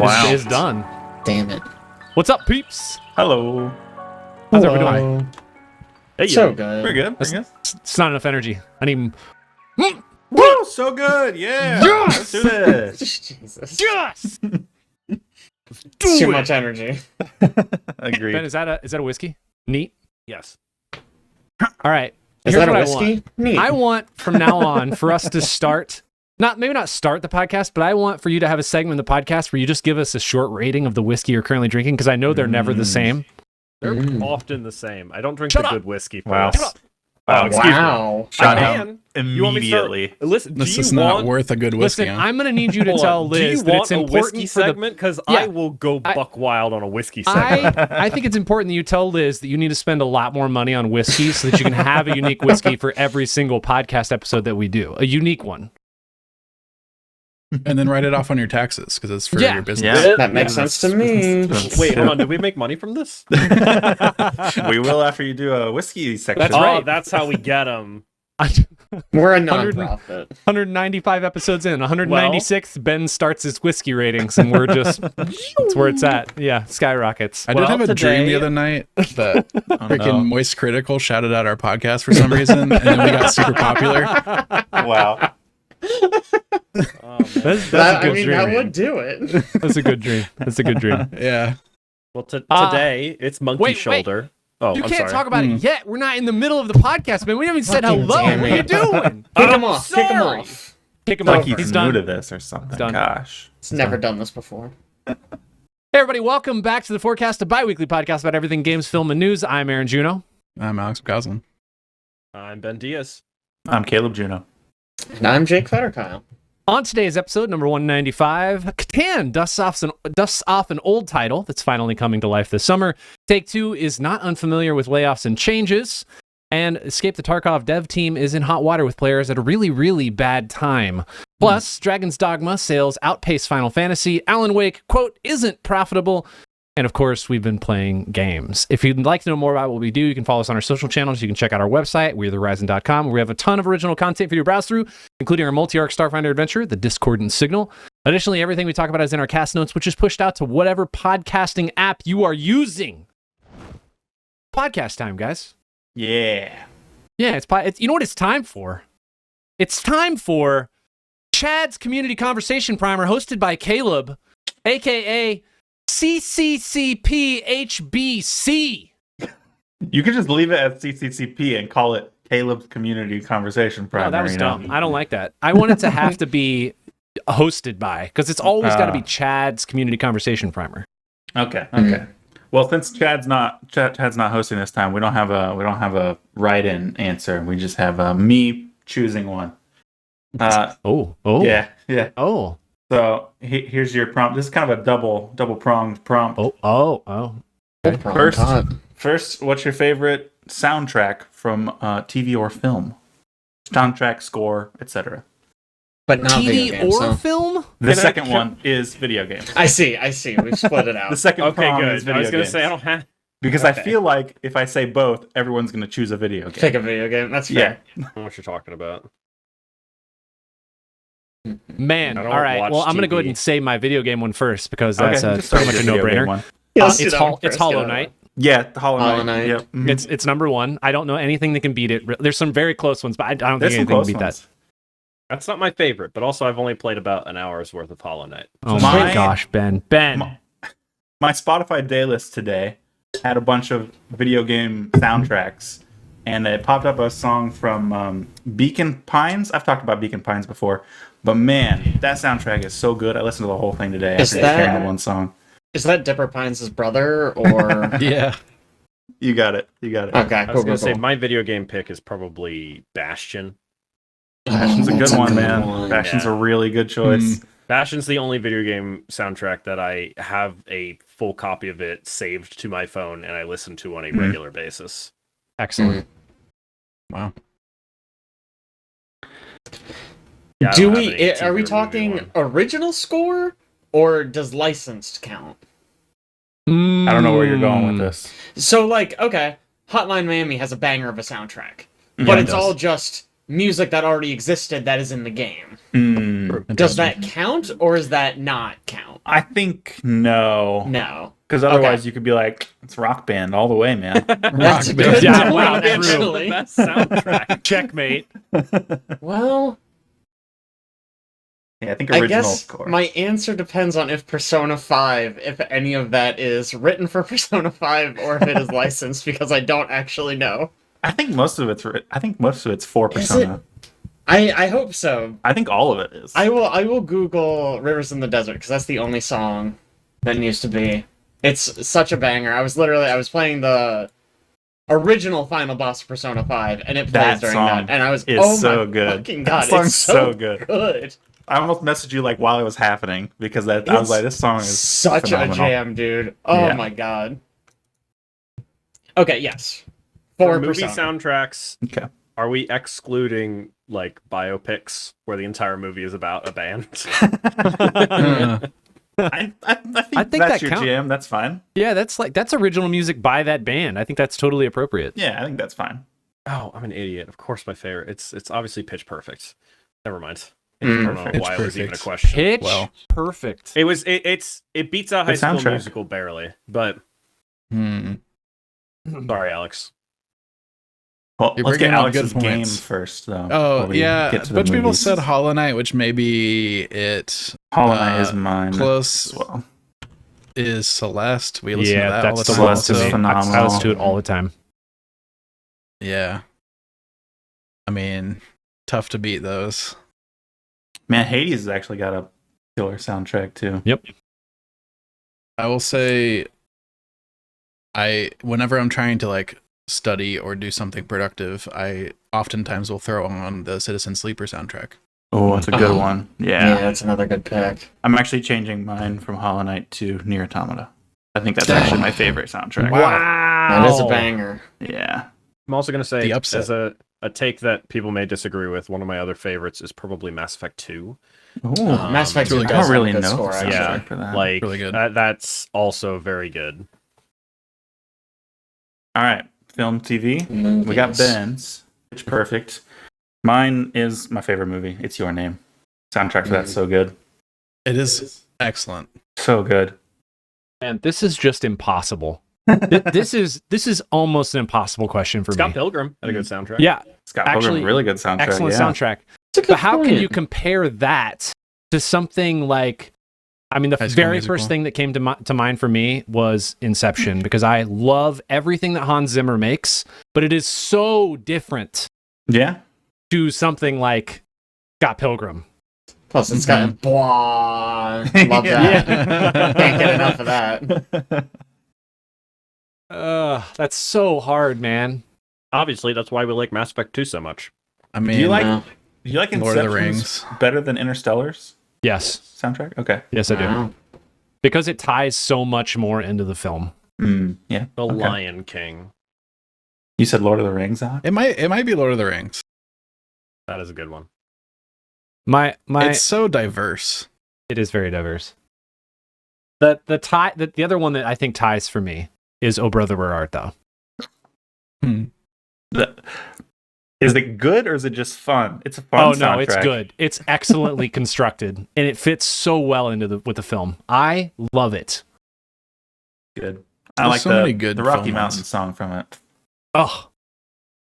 is done. Damn it. What's up, peeps? Hello. How's everybody doing? Hey, So yo. good. We're good. We're good. It's not enough energy. I need... Woo! So good. Yeah. Let's do this. Jesus. Yes! It's too much energy. Agreed. Ben, is that a whiskey? Neat. Yes. All right. Is Here's that a what whiskey? Neat. I want from now on for us to start, maybe not start the podcast, but I want for you to have a segment in the podcast where you just give us a short rating of the whiskey you're currently drinking, because I know they're never the same. They're often the same. I don't drink Shut the up. good whiskey. Wow. First. Excuse me. Wow. Shut I down can. You want me to start- immediately. Listen, This do is you not want, worth a good whiskey. Listen, I'm going to need you to hold tell on. Liz do you that want it's a important whiskey for the... segment? Because Yeah. I will go buck wild on a whiskey segment. I think it's important that you tell Liz that you need to spend a lot more money on whiskey so that you can have a unique whiskey for every single podcast episode that we do. A unique one. And then write it off on your taxes because it's for Yeah. your business. Yeah. That makes sense to me. Wait, hold on. Did we make money from this? We will after you do a whiskey section. That's Oh, right. that's how we get them. We're a 100 non-profit. 195 episodes in. 196th, Ben starts his whiskey ratings, and we're just... that's where it's at. Yeah, skyrockets. I did have a dream the today- other night that freaking no. Moist Critical shouted out our podcast for some reason, and then we got super popular. Wow. Oh, man. That's a good dream. that would do it. That's a good dream. That's a good dream. Yeah. Well, today it's monkey wait. shoulder. Oh, You I'm can't sorry. talk about it yet. We're not in the middle of the podcast, man. We haven't even said Fucking hello. damn What are you it. doing? Kick him off. Kick him sorry. off. Kick him Like off. he's He's new done. to this or something. done. Gosh. It's never done this before. Hey, everybody. Welcome back to the Forecast, a bi-weekly podcast about everything games, film, and news. I'm Aaron Juno. I'm Alex Goslin. I'm Ben Diaz. I'm Caleb Juno. And I'm Jake Fetterkyle. On today's episode, number 195, Catan dusts off an old title that's finally coming to life this summer. Take-Two is not unfamiliar with layoffs and changes. And Escape the Tarkov dev team is in hot water with players at a really, really bad time. Plus, Dragon's Dogma sales outpace Final Fantasy. Alan Wake, quote, isn't profitable. And of course, we've been playing games. If you'd like to know more about what we do, you can follow us on our social channels. You can check out our website, we'rethehorizon.com, where we have a ton of original content for you to browse through, including our multi-arc Starfinder adventure, the Discordant Signal. Additionally, everything we talk about is in our cast notes, which is pushed out to whatever podcasting app you are using. Podcast time, guys. Yeah. Yeah, it's you know what it's time for? It's time for Chad's Community Conversation Primer, hosted by Caleb, a.k.a. CCCP HBC. You could just leave it at CCCP and call it Caleb's Community Conversation Primer. Oh, that was you know? dumb. I don't like that. I want it to have to be hosted by, because it's always got to be Chad's Community Conversation Primer. Okay. Well, since Chad's not hosting this time, we don't have a write-in answer. We just have me choosing one. Oh. Yeah. Oh. So here's your prompt. This is kind of a double pronged prompt. Oh. First, what's your favorite soundtrack from TV or film? Soundtrack, score, etc. But not video TV games, or so. film? The second one is video games. I see. We've split it out. The second Okay, prong good. is video I was going to games. say I don't have. Because I feel like if I say both, everyone's going to choose a video game. Pick a video game. That's Yeah. fair. I don't know what you're talking about. Man, I all don't right. watch Well, I'm going to go ahead TV. and say my video game one first, because that's just start pretty with much a the video game no-brainer. one. Yeah, let's do that one It's first. Hollow Get Knight. Yeah, the Hollow Hollow Knight. Knight. Yep. Mhm. It's number one. I don't know anything that can beat it. There's some very close ones, but I don't There's think some anything can close beat ones. that. That's not my favorite, but also I've only played about an hour's worth of Hollow Knight. Oh My- my gosh, Ben. My Spotify day list today had a bunch of video game soundtracks, and it popped up a song from Beacon Pines. I've talked about Beacon Pines before, but man, that soundtrack is so good. I listened to the whole thing today Is after that- hearing the one song. Is that Dipper Pines' brother or? Yeah. You got it. Okay, I was cool. going to say my video game pick is probably Bastion. Bastion's a That's good one, good man. one. Bastion's Yeah. a really good choice. Bastion's the only video game soundtrack that I have a full copy of it saved to my phone and I listen to on a regular basis. Excellent. Wow. Yeah, I Do don't have we? any Are we TV or talking movie one. original score or does licensed count? I don't know where you're going with this. So, like, okay, Hotline Miami has a banger of a soundtrack, Yeah, but it it's does. all just music that already existed that is in the game. Mm, Does that count, or is that not count? I think no. No. Because otherwise you could be like, it's Rock Band all the way, man. That's a Rock good Band. Yeah, point, wow, true. actually. The best soundtrack. Checkmate. Well, Yeah, I think I original guess score. my answer depends on if Persona 5, if any of that is written for Persona 5 or if it is licensed, because I don't actually know. I think most of it's for Is Persona. I hope so. I think all of it is. I will Google Rivers in the Desert, because that's the only song that needs to be. It's such a banger. I was playing the original final boss of Persona 5, and it plays That during song that, and I was, is oh so my good. fucking That god, song's it's so good. good. I almost messaged you like while it was happening because I was like, this song is such phenomenal. a jam, dude. Oh Yeah. my god. Okay, yes. For For movie Persona. soundtracks, Okay. are we excluding like biopics where the entire movie is about a band? I think think that's that your count- jam. That's fine. Yeah, that's original music by that band. I think that's totally appropriate. Yeah, I think that's fine. Oh, I'm an idiot. Of course, my favorite. It's obviously Pitch Perfect. Never mind. I Mm. don't know Pitch why it was even a Perfect. question. Pitch Well. perfect. It beats out High Good School soundtrack. Musical barely. But Hmm. sorry, Alex. Well, You're let's get bringing up Alex's good game points. first, though. Oh before we yeah, get a to the bunch of people movies. said Hollow Knight, which maybe it Hollow Knight is mine. close as well. is Celeste. We listen to Yeah, that all the that's the time. one Celeste to is me. phenomenal. I listen to it all the time. Yeah. I mean, tough to beat those. Man, Hades has actually got a killer soundtrack too. Yep. I will say, whenever I'm trying to like study or do something productive, I oftentimes will throw on the Citizen Sleeper soundtrack. Oh, that's a good Oh. one. Yeah, Yeah. that's another good pick. I'm actually changing mine from Hollow Knight to Nier Automata. I think that's actually my favorite soundtrack. Wow. That is a banger. Yeah. I'm also going to say, The upset. as a take that people may disagree with, one of my other favorites is probably Mass Effect 2. Ooh, Mass Effect really 2 good. I does don't really have a know good the score, soundtrack actually. Yeah. for that. Like, Really good. That's also very good. All right, film, TV. Movies. We got Ben's. Pitch Perfect. Mine is my favorite movie. It's Your Name. Soundtrack for that's so good. It is excellent. So good. And this is just impossible. This is almost an impossible question for Scott me. Pilgrim had a good soundtrack. Yeah, Scott Actually, Pilgrim, really good soundtrack. excellent yeah. soundtrack. It's a good But how can point. you compare that to something like? I mean, the High School very Musical. first thing that came to mind for me was Inception, because I love everything that Hans Zimmer makes, but it is so different Yeah. to something like Scott Pilgrim. Plus, it's got blah. Love that. Can't get enough of that. That's so hard, man. Obviously, that's why we like Mass Effect 2 so much. I mean, Do you like No. Lord of the Inception's Rings. better than Interstellar's Yes, soundtrack? Okay. yes, I do, Wow. because it ties so much more into the film. Yeah. The Okay. Lion King. You said Lord of the Rings, Alex? it might be Lord of the Rings. That is a good one. My It's so diverse. It is very diverse. The other one that I think ties for me is "Oh Brother, Where Art Thou." Is it good or is it just fun? It's a fun Oh soundtrack. no, it's good. It's excellently constructed, and it fits so well with the film. I love it. Good. I There's like so the, many good the Rocky film Mountain ones. song from it. Oh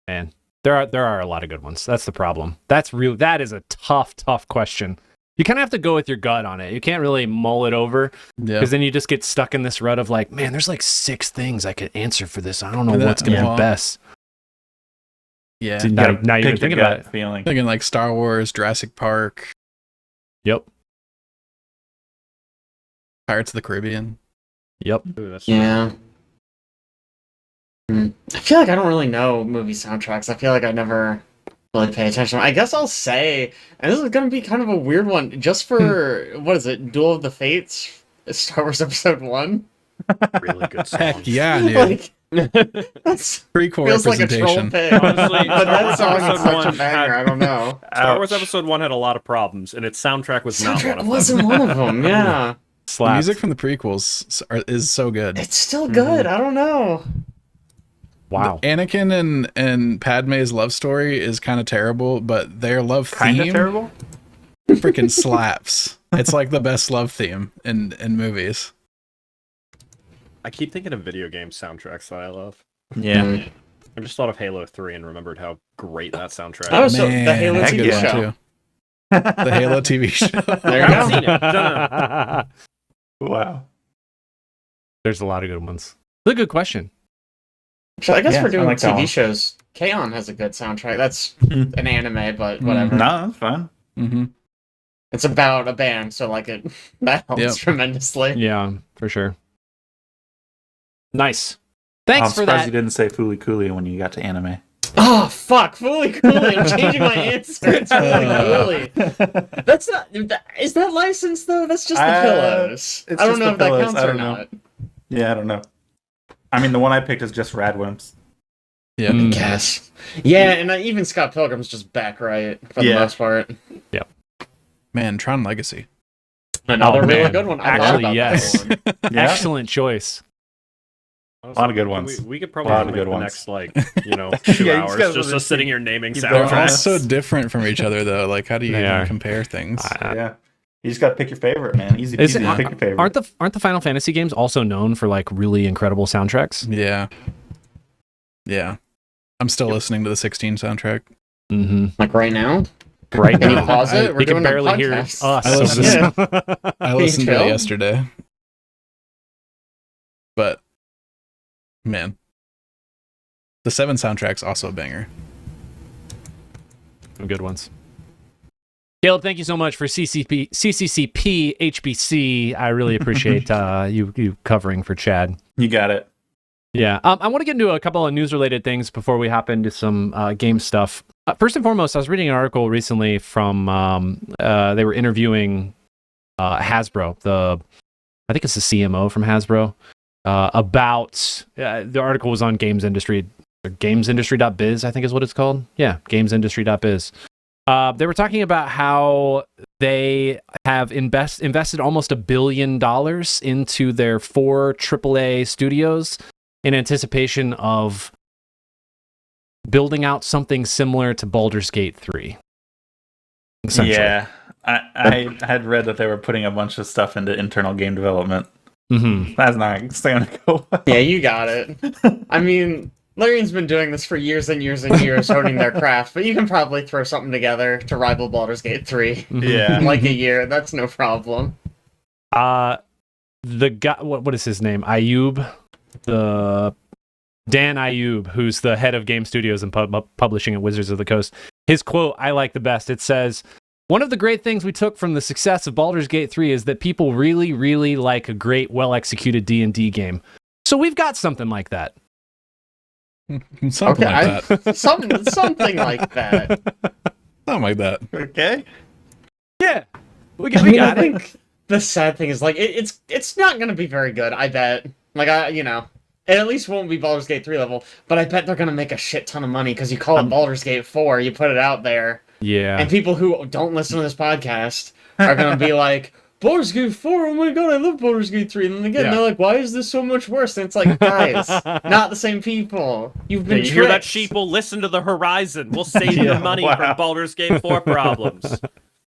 man, there are a lot of good ones. That's the problem. That is a tough question. You kind of have to go with your gut on it. You can't really mull it over, Yeah. because then you just get stuck in this rut of like, man, there's like 6 things I could answer for this. I don't know And what's gonna yeah. be best. Yeah. So You now, gotta now you're pick your thinking gut about it. feeling. Thinking like Star Wars, Jurassic Park, Yep. Pirates of the Caribbean. Yep. Ooh, that's Yeah. I feel like I don't really know movie soundtracks. I feel like I never really pay attention. I guess I'll say, and this is going to be kind of a weird one, just for, what is it, Duel of the Fates? Star Wars Episode 1? really good song. Heck yeah, dude. Like, that's Prequel feels like a troll representation. pick. Honestly, But Star that Wars song is Episode such 1 a banger, I don't know. Star Wars Ouch. Episode 1 had a lot of problems, and its soundtrack was not one Soundtrack of wasn't them. one of them, yeah. The Slaps. music from the prequels is so good. It's still good, I don't know. Wow. Anakin and Padme's love story is kind of terrible, but their love Kind of theme terrible. freaking slaps. It's like the best love theme in movies. I keep thinking of video game soundtracks that I love. Yeah. I just thought of Halo 3 and remembered how great that soundtrack Oh, is. so the Halo that's a TV good one, show. too. The Halo TV show. There you I haven't go. seen it. Dun. Wow. There's a lot of good ones. It's a good question. So I guess Yeah, for I doing like that TV one. shows, Catan has a good soundtrack. That's an anime, but whatever. No, that's fine. Mm-hmm. It's about a band, so like that helps Yep. tremendously. Yeah, for sure. Nice. Thanks I'm for surprised that. you didn't say Fooly Cooly when you got to anime. Oh fuck, Fooly Cooly! I'm changing my answer. It's Fooly Cooly. That's not. Is that licensed though? That's just the pillows. it's I don't just know the if that pillows, counts I or don't know. not. Yeah, I don't know. I mean, the one I picked is just Radwimps. Yeah. Guess. Yeah, and even Scott Pilgrim's just back right for the Yeah. most part. Man, Tron Legacy. Another Oh, really man. good one. I thought Actually, about yes. that one. Yeah. Excellent choice. A lot of good ones. We could A probably lot of make good the ones. next, like, 2 Yeah, you hours just just gotta us sitting here naming keep They're going. all soundtracks. so different from each other, though. Like, how do you They even are. compare things? Yeah. You just gotta pick your favorite, man. Easy Is peasy. it- Pick your favorite. Aren't the Final Fantasy games also known for like really incredible soundtracks? Yeah. Yeah. I'm still listening to the 16 soundtrack. Mm-hmm. Like right now? Right Can you now, pause it? We're you can doing a barely hear podcast. us. I listened so- I listened to chill? it yesterday. But, man. The 7 soundtrack's also a banger. Some good ones. Caleb, thank you so much for CCCP, HBC. I really appreciate you covering for Chad. You got it. Yeah, I want to get into a couple of news-related things before we hop into some game stuff. First and foremost, I was reading an article recently from they were interviewing Hasbro. I think it's the CMO from Hasbro about the article was on Games Industry, or gamesindustry.biz, I think is what it's called. Yeah, gamesindustry.biz. They were talking about how they have invested almost $1 billion into their 4 AAA studios in anticipation of building out something similar to Baldur's Gate 3. Essentially. Yeah. I had read that they were putting a bunch of stuff into internal game development. Mm-hmm. That's not going to go well. Yeah, you got it. I mean, Larian's been doing this for years and years and years, honing their craft, but you can probably throw something together to rival Baldur's Gate 3 Yeah. in like a year. That's no problem. The guy, what is his name? Ayub, Dan Ayub, who's the head of game studios and publishing at Wizards of the Coast. His quote I like the best. It says, "One of the great things we took from the success of Baldur's Gate 3 is that people really, really like a great, well-executed D&D game. So we've got something like that." Something Okay, like that. something like that. Something like that. Okay. Yeah, we I mean, I got it. think the sad thing is like it's not gonna be very good. I bet. Like it at least won't be Baldur's Gate 3 level. But I bet they're gonna make a shit ton of money because you call it Baldur's Gate 4, you put it out there, Yeah. and people who don't listen to this podcast are gonna be like, Baldur's Gate 4, oh my god, I love Baldur's Gate 3. And then again, Yeah. they're like, why is this so much worse? And it's like, guys, not the same people. You've been You hear that, tricked. sheeple? Listen to the horizon. We'll save Yeah, the money wow. from Baldur's Gate 4 problems.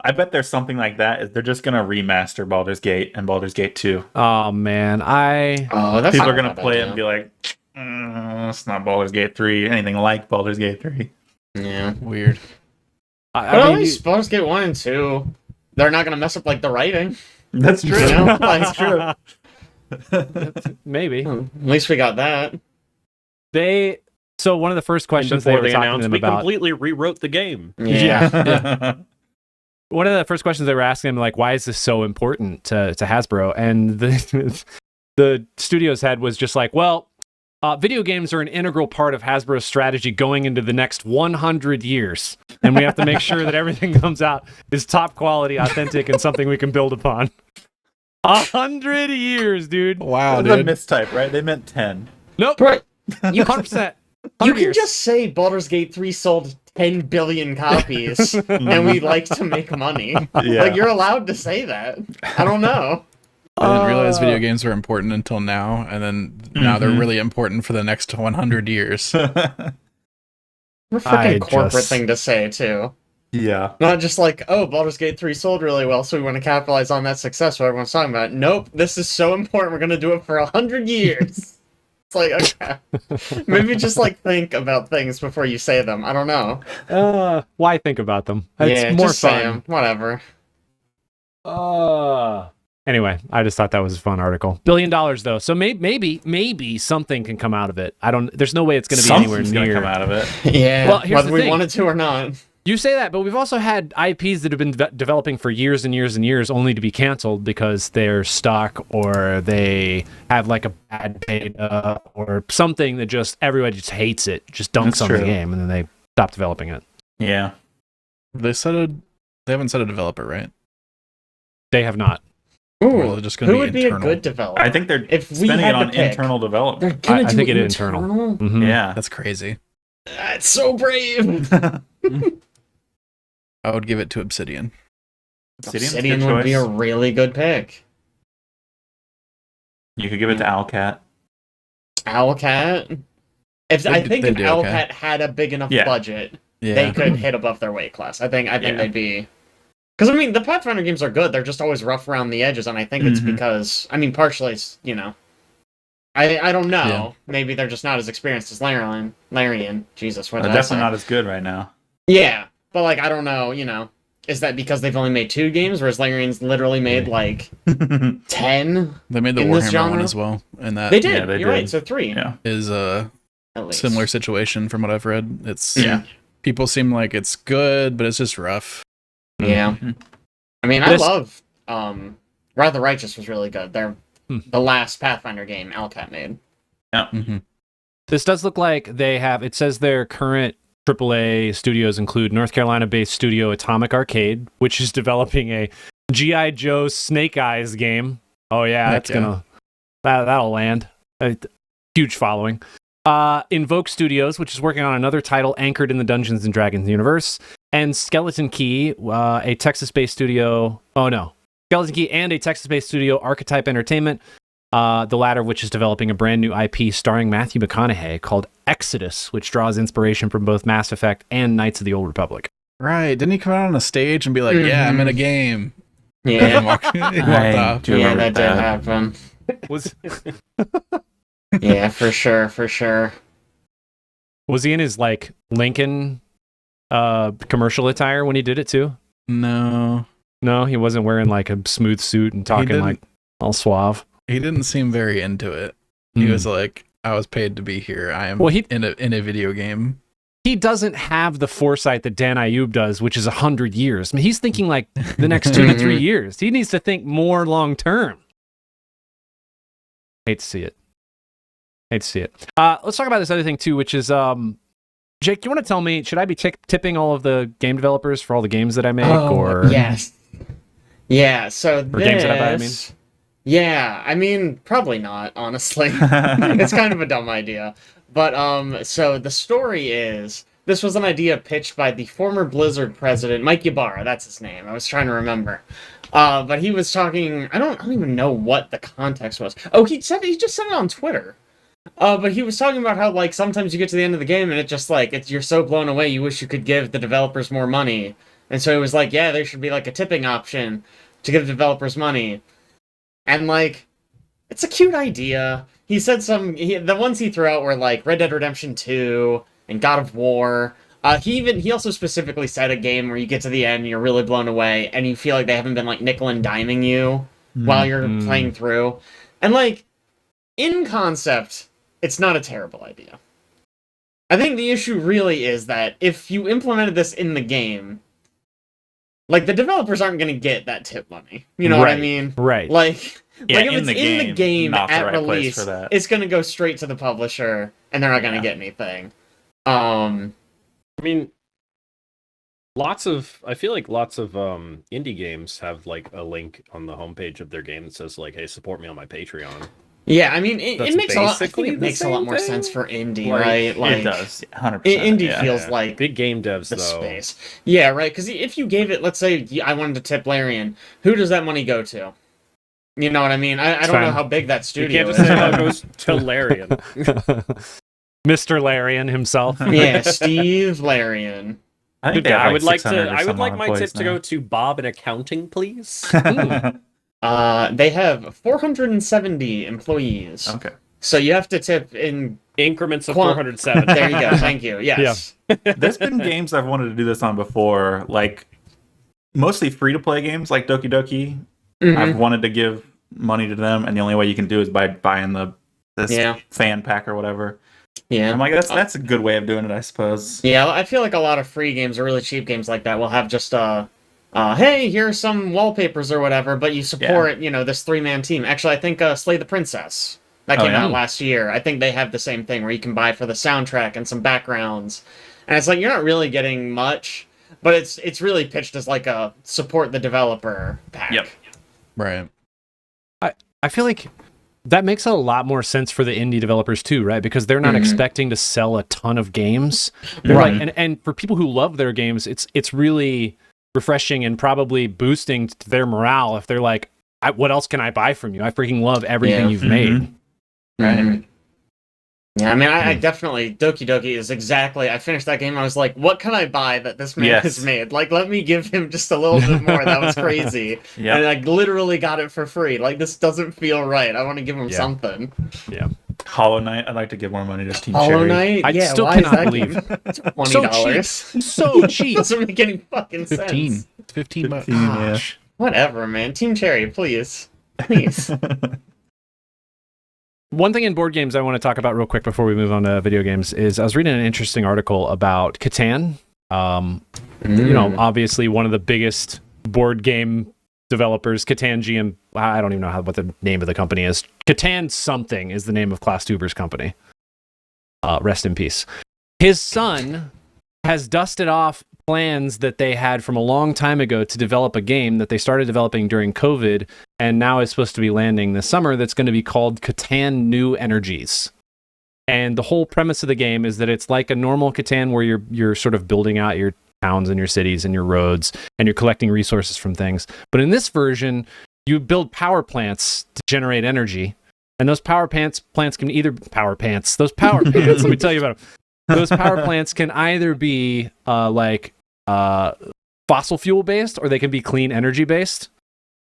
I bet there's something like that. They're just going to remaster Baldur's Gate and Baldur's Gate 2. Oh man, Oh, that's People not are going a to bad play it idea. and be like, it's not Baldur's Gate 3, anything like Baldur's Gate 3. Yeah. Weird. But at least Baldur's Gate 1 and 2, they're not gonna mess up like the writing. That's true. You know? That's Like, true. maybe at least we got that. they. So one of the first questions they Before were they talking to announced, them we about. completely rewrote the game. Yeah. One of the first questions they were asking him, like, why is this so important to Hasbro? And the studio's head was just like, well, video games are an integral part of Hasbro's strategy going into the next 100 years. And we have to make sure that everything comes out is top quality, authentic, and something we can build upon. 100 years, dude. Wow, That was a dude. mistype, right? They meant 10. Nope. Right. You 100%. You 100 can years. just say Baldur's Gate 3 sold 10 billion copies and we like to make money. Yeah. Like, you're allowed to say that. I don't know. I didn't realize video games were important until now, and then now they're really important for the next 100 years. What a freaking corporate thing to say, too. Yeah. Not just like, oh, Baldur's Gate 3 sold really well, so we want to capitalize on that success, what everyone's talking about. Nope, this is so important, we're going to do it for 100 years. It's like, okay. Maybe just, like, think about things before you say them. I don't know. Why think about them? Yeah, It's more just say fun. 'em. Whatever. Anyway, I just thought that was a fun article. $1 billion though, so maybe something can come out of it. There's no way it's going to be anywhere Something's gonna near. come out of it. Yeah, Well, here's whether the we thing. wanted to or not. You say that, but we've also had IPs that have been developing for years and years and years, only to be canceled because they're stuck or they have like a bad beta or something that just everybody just hates it, just dunks That's on true. the game, and then they stop developing it. Yeah. They haven't said a developer, right? They have not. Or Ooh, is it just gonna who be would be internal? a good developer? I think they're If we spending had it to on pick. internal They're development. gonna I do think it it is internal. Mhm. Yeah. That's crazy. That's so brave. I would give it to Obsidian. Obsidian would be a really good pick. You could give it to Owlcat. Owlcat. If They'd do okay. Owlcat had a big enough Yeah. budget, Yeah. they could hit above their weight class. I think Yeah. they'd be. Because I mean, the Pathfinder games are good. They're just always rough around the edges, and I think it's Mhm. because partially it's I don't know. Yeah. Maybe they're just not as experienced as Larian. Jesus, what They're did I definitely say? not as good right now. Yeah, but like I don't know. Is that because they've only made 2 games, whereas Larian's literally made like 10? They made the in this Warhammer genre? one as well, and that They did. Yeah, they You're right. did. So 3 Yeah. is a at least. similar situation from what I've read. It's Yeah. people seem like it's good, but it's just rough. Yeah. Mhm. I mean, I This- love Wrath of the Righteous was really good. They're Hmm. the last Pathfinder game Owlcat made. Mm-hmm. This does look like they have. It says their current AAA studios include North Carolina-based studio Atomic Arcade, which is developing a G.I. Joe Snake Eyes game. Oh yeah, Heck that's that'll land. A huge following. Invoke Studios, which is working on another title anchored in the Dungeons and Dragons universe, and Skeleton Key, a Texas-based studio. Oh no, Skeleton Key and a Texas-based studio, Archetype Entertainment. The latter of which is developing a brand new IP starring Matthew McConaughey called Exodus, which draws inspiration from both Mass Effect and Knights of the Old Republic. Right? Didn't he come out on a stage and be like, "Yeah, I'm in a game"? And Yeah. walked I off. do Yeah, remember that did happen. Was Yeah, for sure, for sure. he in his like Lincoln commercial attire when he did it too? No, No, he wasn't wearing like a smooth suit and talking didn't. like all suave. he didn't seem very into it. He was like, "I was paid to be here. I am Well, he- in a video game." He doesn't have the foresight that Dan Ayub does, which is 100 years. I mean, he's thinking like the next 2 to 3 years. He needs to think more long term. Hate to see it. Let's talk about this other thing too, which is Jake, do you want to tell me, should I be tipping all of the game developers for all the games that I make? Or yes. Yeah, so games that I buy, I mean? Yeah, I mean, probably not, honestly. It's kind of a dumb idea. But, so the story is, this was an idea pitched by the former Blizzard president, Mike Ybarra, that's his name, I was trying to remember. But he was talking, I don't even know what the context was. Oh, he just said it on Twitter. But he was talking about how, like, sometimes you get to the end of the game and it just, like, you're so blown away you wish you could give the developers more money. And so he was like, yeah, there should be, like, a tipping option to give developers money. And, like, it's a cute idea. He said the ones he threw out were, like, Red Dead Redemption 2 and God of War. He also specifically said a game where you get to the end and you're really blown away and you feel like they haven't been, like, nickel and diming you while you're playing through. And, like, in concept, it's not a terrible idea. I think the issue really is that if you implemented this in the game, like, the developers aren't going to get that tip money. You know what I mean? Right. Like, Yeah, if it's in the game not the at right place release, for that. it's going to go straight to the publisher, and they're not going to get anything. I mean, I feel like lots of indie games have like a link on the homepage of their game that says like, "Hey, support me on my Patreon." Yeah, I mean, it That's makes a lot. I basically think it the makes a lot same more thing. sense for indie, Like, right? Like, it does, 100%. Indie yeah. feels like Big game devs the though. space. Yeah, right. Because if you gave it, let's say I wanted to tip Larian, who does that money go to? You know what I mean? I don't know how big that You studio can't is. just say how it goes to Larian. Mr. Larian himself. Yeah, Steve Larian. I think Good they have guy. like I would like my tip employees to go to Bob in accounting, please. now. They have 470 employees. Okay. So you have to tip in. Increments of Quant- 407. There you go. Thank you. Yes. There's been games I've wanted to do this on before, like mostly free to play games like Doki Doki. Mhm. I've wanted to give money to them, and the only way you can do is by buying this Yeah. fan pack or whatever. Yeah. I'm like, that's a good way of doing it, I suppose. Yeah, I feel like a lot of free games or really cheap games like that will have just hey, here's some wallpapers or whatever, but you support, this 3-man team. Actually, I think Slay the Princess that came out last year. I think they have the same thing where you can buy for the soundtrack and some backgrounds. And it's like you're not really getting much, but it's really pitched as like a support the developer pack. Yep. Right. I feel like that makes a lot more sense for the indie developers too, right? Because they're not expecting to sell a ton of games. They're Right. like, and for people who love their games, it's really refreshing and probably boosting to their morale if they're like, what else can I buy from you? I freaking love everything Yeah. you've made. Right. Mhm. Yeah, I mean, I definitely Doki Doki is exactly. I finished that game. I was like, "What can I buy that this man Yes. has made? Like, let me give him just a little bit more." That was crazy, Yeah. and I literally got it for free. Like, this doesn't feel right. I want to give him something. Hollow Knight, I'd like to give more money to Team Hollow Cherry. Knight. I Yeah, still why is cannot that believe game $20? So cheap. Doesn't make any fucking 15. sense. It's 15 bucks. 15, yeah. Gosh. Whatever, man. Team Cherry, please, please. One thing in board games I want to talk about real quick before we move on to video games is I was reading an interesting article about Catan. Obviously one of the biggest board game developers, Catan GM. I don't even know what the name of the company is. Catan something is the name of Klaus Tuber's company. Rest in peace. His son has dusted off plans that they had from a long time ago to develop a game that they started developing during COVID and now is supposed to be landing this summer that's going to be called Catan New Energies. And the whole premise of the game is that it's like a normal Catan where you're sort of building out your towns and your cities and your roads and you're collecting resources from things. But in this version, you build power plants to generate energy. And those power plants can either let me tell you about them. Those power plants can either be fossil fuel based or they can be clean energy based.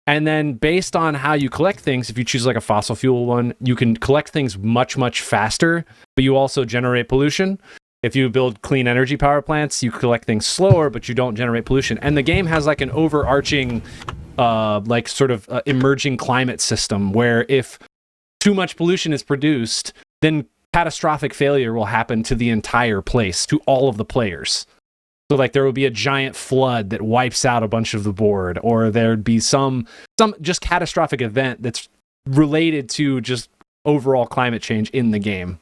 And then based on how you collect things, if you choose like a fossil fuel one, you can collect things much, much faster, but you also generate pollution. If you build clean energy power plants, you collect things slower, but you don't generate pollution. And the game has like an overarching, emerging climate system where if too much pollution is produced, then catastrophic failure will happen to the entire place, to all of the players. So like there will be a giant flood that wipes out a bunch of the board, or there'd be some just catastrophic event that's related to just overall climate change in the game.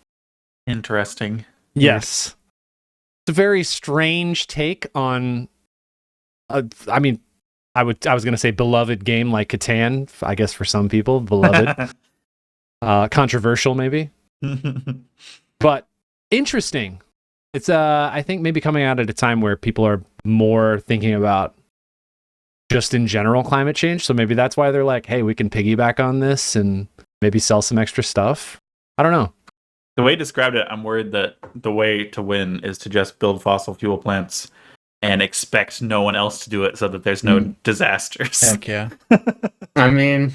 Interesting. Yes. It's a very strange take on I was going to say beloved game like Catan, I guess for some people, beloved. Controversial maybe. But interesting. It's I think maybe coming out at a time where people are more thinking about just in general climate change. So maybe that's why they're like, hey, we can piggyback on this and maybe sell some extra stuff. I don't know. The way you described it, I'm worried that the way to win is to just build fossil fuel plants and expect no one else to do it so that there's no disasters. Heck yeah. I mean,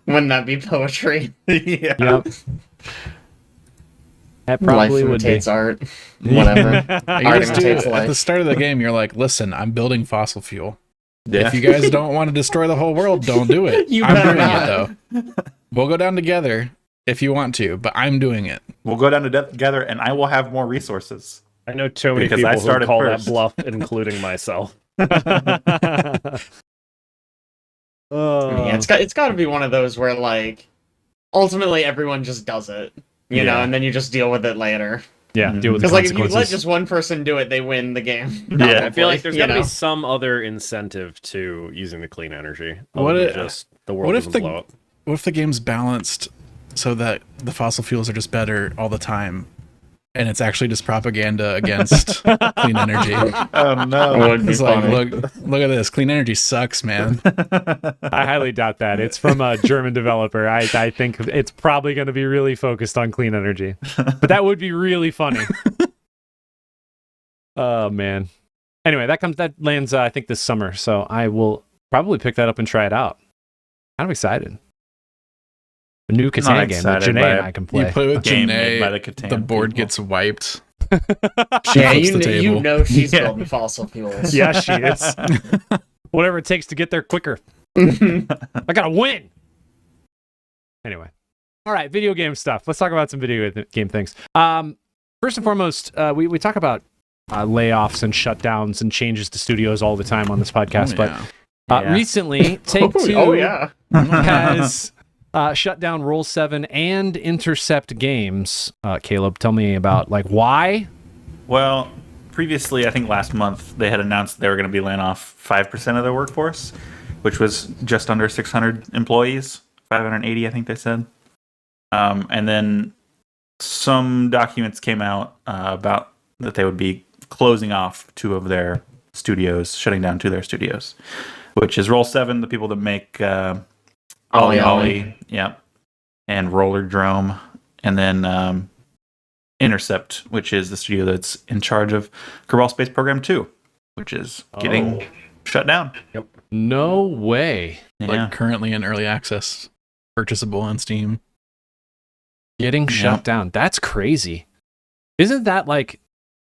wouldn't that be poetry? Yeah. Yep. That probably Life would be. imitates art. Whatever. You Art just do, imitates at life. the start of the game, you're like, listen, I'm building fossil fuel. Yeah. If you guys don't want to destroy the whole world, don't do it. You I'm better doing not. it, though. We'll go down together if you want to, but I'm doing it. We'll go down to death together and I will have more resources. I know too many Because people I who started call first. that bluff, including myself. Yeah, it's got to be one of those where like ultimately everyone just does it, you know, Yeah. and then you just deal with it later. Yeah, deal with the Because like if you let consequences. just one person do it, they win the game. Yeah, I feel like there's you got to know? be some other incentive to using the clean energy. What other if- than just the world what if doesn't the- blow up. What if the game's balanced so that the fossil fuels are just better all the time? and it's actually just propaganda against clean energy. Oh no! It's like, look at this. Clean energy sucks, man. I highly doubt that. It's from a German developer. I think it's probably going to be really focused on clean energy. But that would be really funny. Oh, man. Anyway, that lands, I think, this summer. So I will probably pick that up and try it out. Kind of excited. A new Catan game that Janae and I can play. You play with Game made by Janae, the Catan the board people. gets wiped. Yeah, flips the you table. know she's building fossil fuels. Yeah, she is. Whatever it takes to get there quicker. I gotta win. Anyway. All right, video game stuff. Let's talk about some video game things. First and foremost, we talk about layoffs and shutdowns and changes to studios all the time on this podcast. But recently, Take-Two has shut down Roll 7 and Intercept Games. Caleb, tell me about why? Well, previously, I think last month, they had announced they were going to be laying off 5% of their workforce, which was just under 600 employees, 580, I think they said. And then some documents came out about that they would be closing off 2 of their studios, shutting down 2 of their studios, which is Roll 7, the people that make Ollie, yeah, and Roller Drome, and then Intercept, which is the studio that's in charge of Kerbal Space Program 2, which is getting shut down. Yep. No way. Yeah. Currently in early access, purchasable on Steam. Getting shut down. That's crazy. Isn't that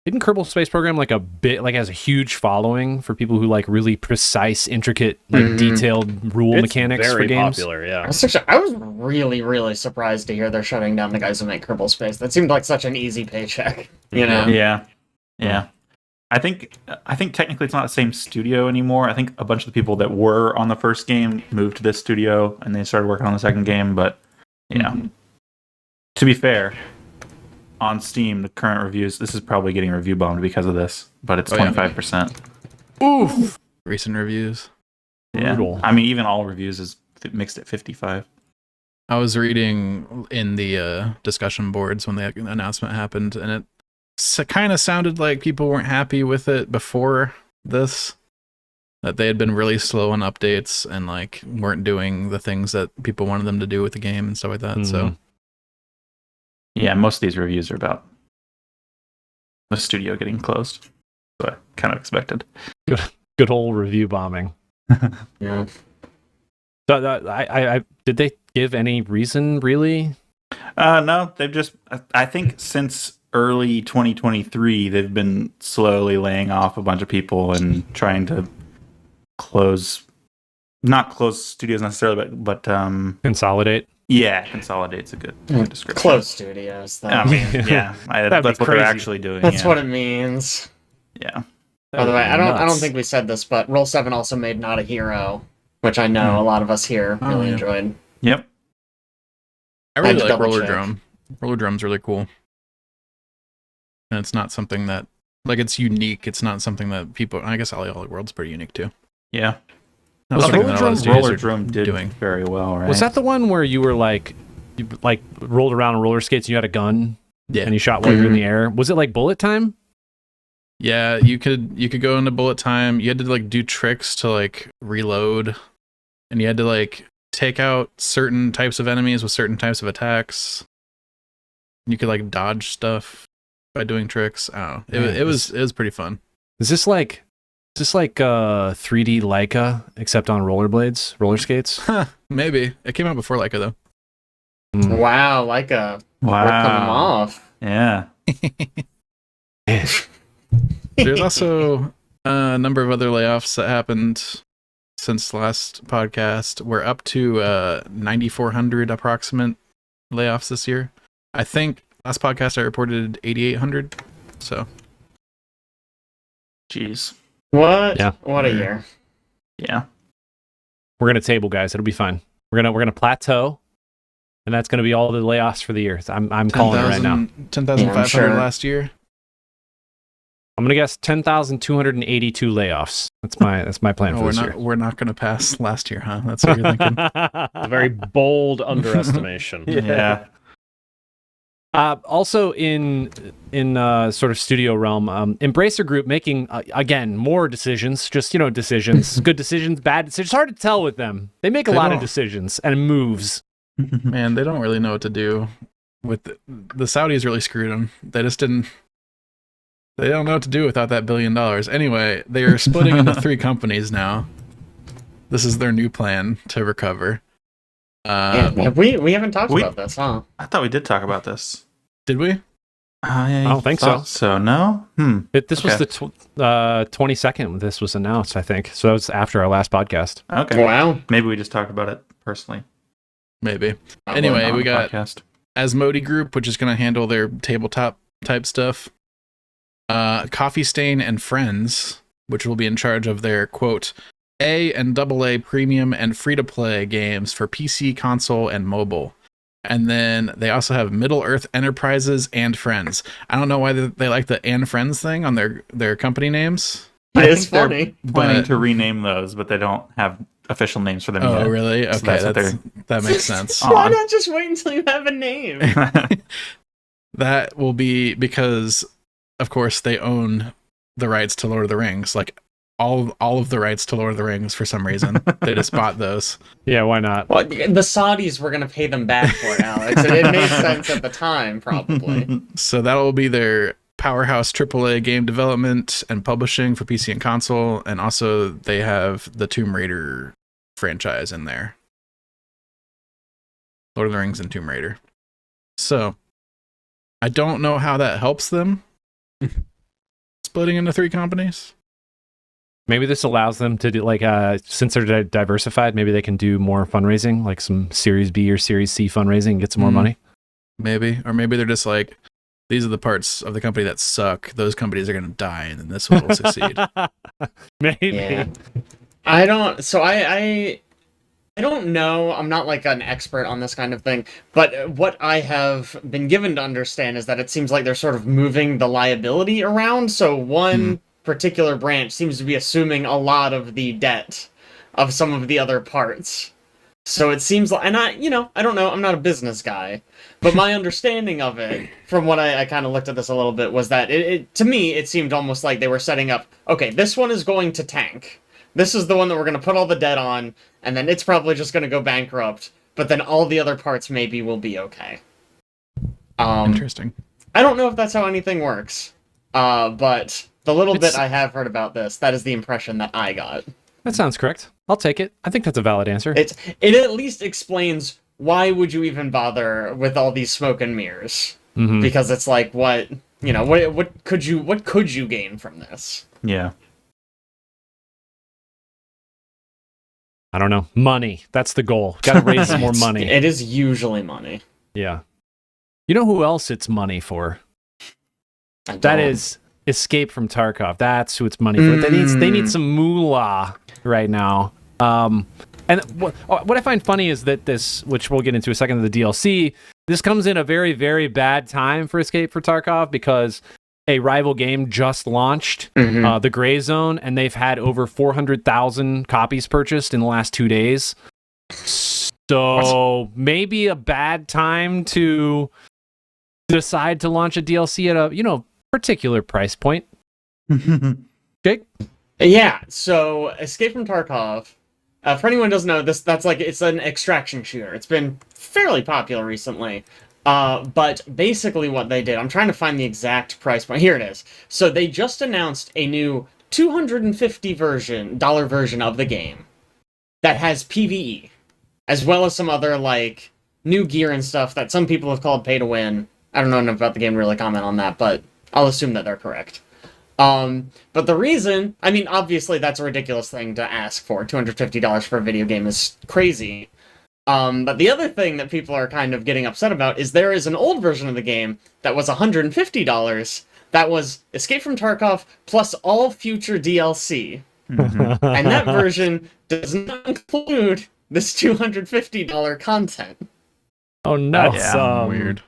isn't Kerbal Space Program a bit has a huge following for people who really precise, intricate, detailed rule mechanics for games? Popular, yeah. I was really, really surprised to hear they're shutting down the guys who make Kerbal Space. That seemed like such an easy paycheck, you know? Yeah. I think technically it's not the same studio anymore. I think a bunch of the people that were on the first game moved to this studio and they started working on the second game. But to be fair, on Steam, the current reviews, this is probably getting review bombed because of this, but it's 25%. Oof. Recent reviews. Yeah. Brutal. I mean, even all reviews is mixed at 55. I was reading in the discussion boards when the announcement happened, and it kind of sounded like people weren't happy with it before this, that they had been really slow on updates and weren't doing the things that people wanted them to do with the game and stuff like that. So yeah, most of these reviews are about the studio getting closed. So I kind of expected. Good old review bombing. Yeah. So I did they give any reason really? No, they've just, I think since early 2023, they've been slowly laying off a bunch of people and trying to not close studios necessarily, but Consolidate. Yeah, consolidate's a good description. Close studios, though. I mean, yeah, that's what they're actually doing. That's what it means. Yeah. By the way, I don't think we said this, but Roll 7 also made Not a Hero, which I know a lot of us here really enjoyed. Yep. I really like Roller Drome. Roller Drome's really cool. And it's not something that it's unique. It's not something that people, I guess Ollie World's pretty unique too. Yeah. Roller Drome did doing very well, right? Was that the one where you were you rolled around on roller skates and you had a gun? Yeah. And you shot while you were in the air? Was it bullet time? Yeah, you could go into bullet time. You had to do tricks to reload, and you had to take out certain types of enemies with certain types of attacks. You could dodge stuff by doing tricks. I don't know. It was pretty fun. Is this like 3D Leica except on rollerblades, roller skates? Maybe. It came out before Leica though. Wow, Leica. Wow. We're coming off. Yeah. There's also a number of other layoffs that happened since last podcast. We're up to 9,400 approximate layoffs this year. I think last podcast I reported 8,800. So, jeez. What? Yeah. What a year. Yeah. We're gonna table, guys. It'll be fine. We're gonna plateau, and that's gonna be all the layoffs for the year. I'm calling it right now. 10,500 last year. I'm gonna guess 10,282 layoffs. That's my plan for this year. We're not gonna pass last year, huh? That's what you're thinking. A very bold underestimation. Yeah. Also in sort of studio realm, Embracer Group making again more decisions. Just decisions, good decisions, bad decisions. It's hard to tell with them. They make a lot of decisions and moves. Man, they don't really know what to do. With the Saudis really screwed them. They just didn't. They don't know what to do without that $1 billion. Anyway, they are splitting into 3 companies now. This is their new plan to recover. We haven't talked about this, huh? I thought we did talk about this. Did we? I don't think so. So no. This was the 22nd. This was announced, I think. So that was after our last podcast. Okay. Wow. Maybe we just talked about it personally. Maybe. Anyway, we got podcast. Asmodee Group, which is going to handle their tabletop type stuff. Coffee Stain and Friends, which will be in charge of their quote A and AA premium and free-to-play games for PC, console, and mobile. And then they also have Middle-earth Enterprises and Friends. I don't know why they like the and Friends thing on their company names. It's funny. Planning to rename those, but they don't have official names for them yet. Oh, really? Okay, So that makes sense. Why not just wait until you have a name? That will be because, of course, they own the rights to Lord of the Rings. Like, all of the rights to Lord of the Rings for some reason. They just bought those. Yeah, why not? Well, the Saudis were going to pay them back for it, Alex. It made sense at the time, probably. So that will be their powerhouse AAA game development and publishing for PC and console. And also they have the Tomb Raider franchise in there. Lord of the Rings and Tomb Raider. So I don't know how that helps them splitting into 3 companies. Maybe this allows them to do since they're diversified, maybe they can do more fundraising, like some Series B or Series C fundraising and get some more money. Maybe. Or maybe they're just like, these are the parts of the company that suck. Those companies are going to die, and then this one will succeed. Maybe. Yeah. I don't know. I'm not like an expert on this kind of thing, but what I have been given to understand is that it seems like they're sort of moving the liability around. So one particular branch seems to be assuming a lot of the debt of some of the other parts. So it seems like, and I don't know, I'm not a business guy, but my understanding of it, from what I kind of looked at this a little bit, was that to me, it seemed almost like they were setting up, okay, this one is going to tank. This is the one that we're going to put all the debt on, and then it's probably just going to go bankrupt, but then all the other parts maybe will be okay. Interesting. I don't know if that's how anything works, but the little bit I have heard about this, that is the impression that I got. That sounds correct. I'll take it. I think that's a valid answer. It at least explains why would you even bother with all these smoke and mirrors? Mm-hmm. Because it's like, what could you gain from this? Yeah. I don't know. Money. That's the goal. Got to raise some more money. It is usually money. Yeah. You know who else it's money for? That is Escape from Tarkov. That's who it's money for. They need some moolah right now. And what I find funny is that this, which we'll get into a second of the DLC, this comes in a very, very bad time for Escape from Tarkov because a rival game just launched, The Gray Zone, and they've had over 400,000 copies purchased in the last 2 days. So maybe a bad time to decide to launch a DLC at a particular price point. Jake? Yeah. So Escape from Tarkov. For anyone who doesn't know, it's an extraction shooter. It's been fairly popular recently. But basically what they did, I'm trying to find the exact price point. Here it is. So they just announced a new $250 version of the game that has PvE, as well as some other new gear and stuff that some people have called pay to win. I don't know enough about the game to really comment on that, but I'll assume that they're correct. But the reason, obviously that's a ridiculous thing to ask for. $250 for a video game is crazy. But the other thing that people are kind of getting upset about is there is an old version of the game that was $150. That was Escape from Tarkov plus all future DLC. Mm-hmm. And that version does not include this $250 content. Oh no, That's weird.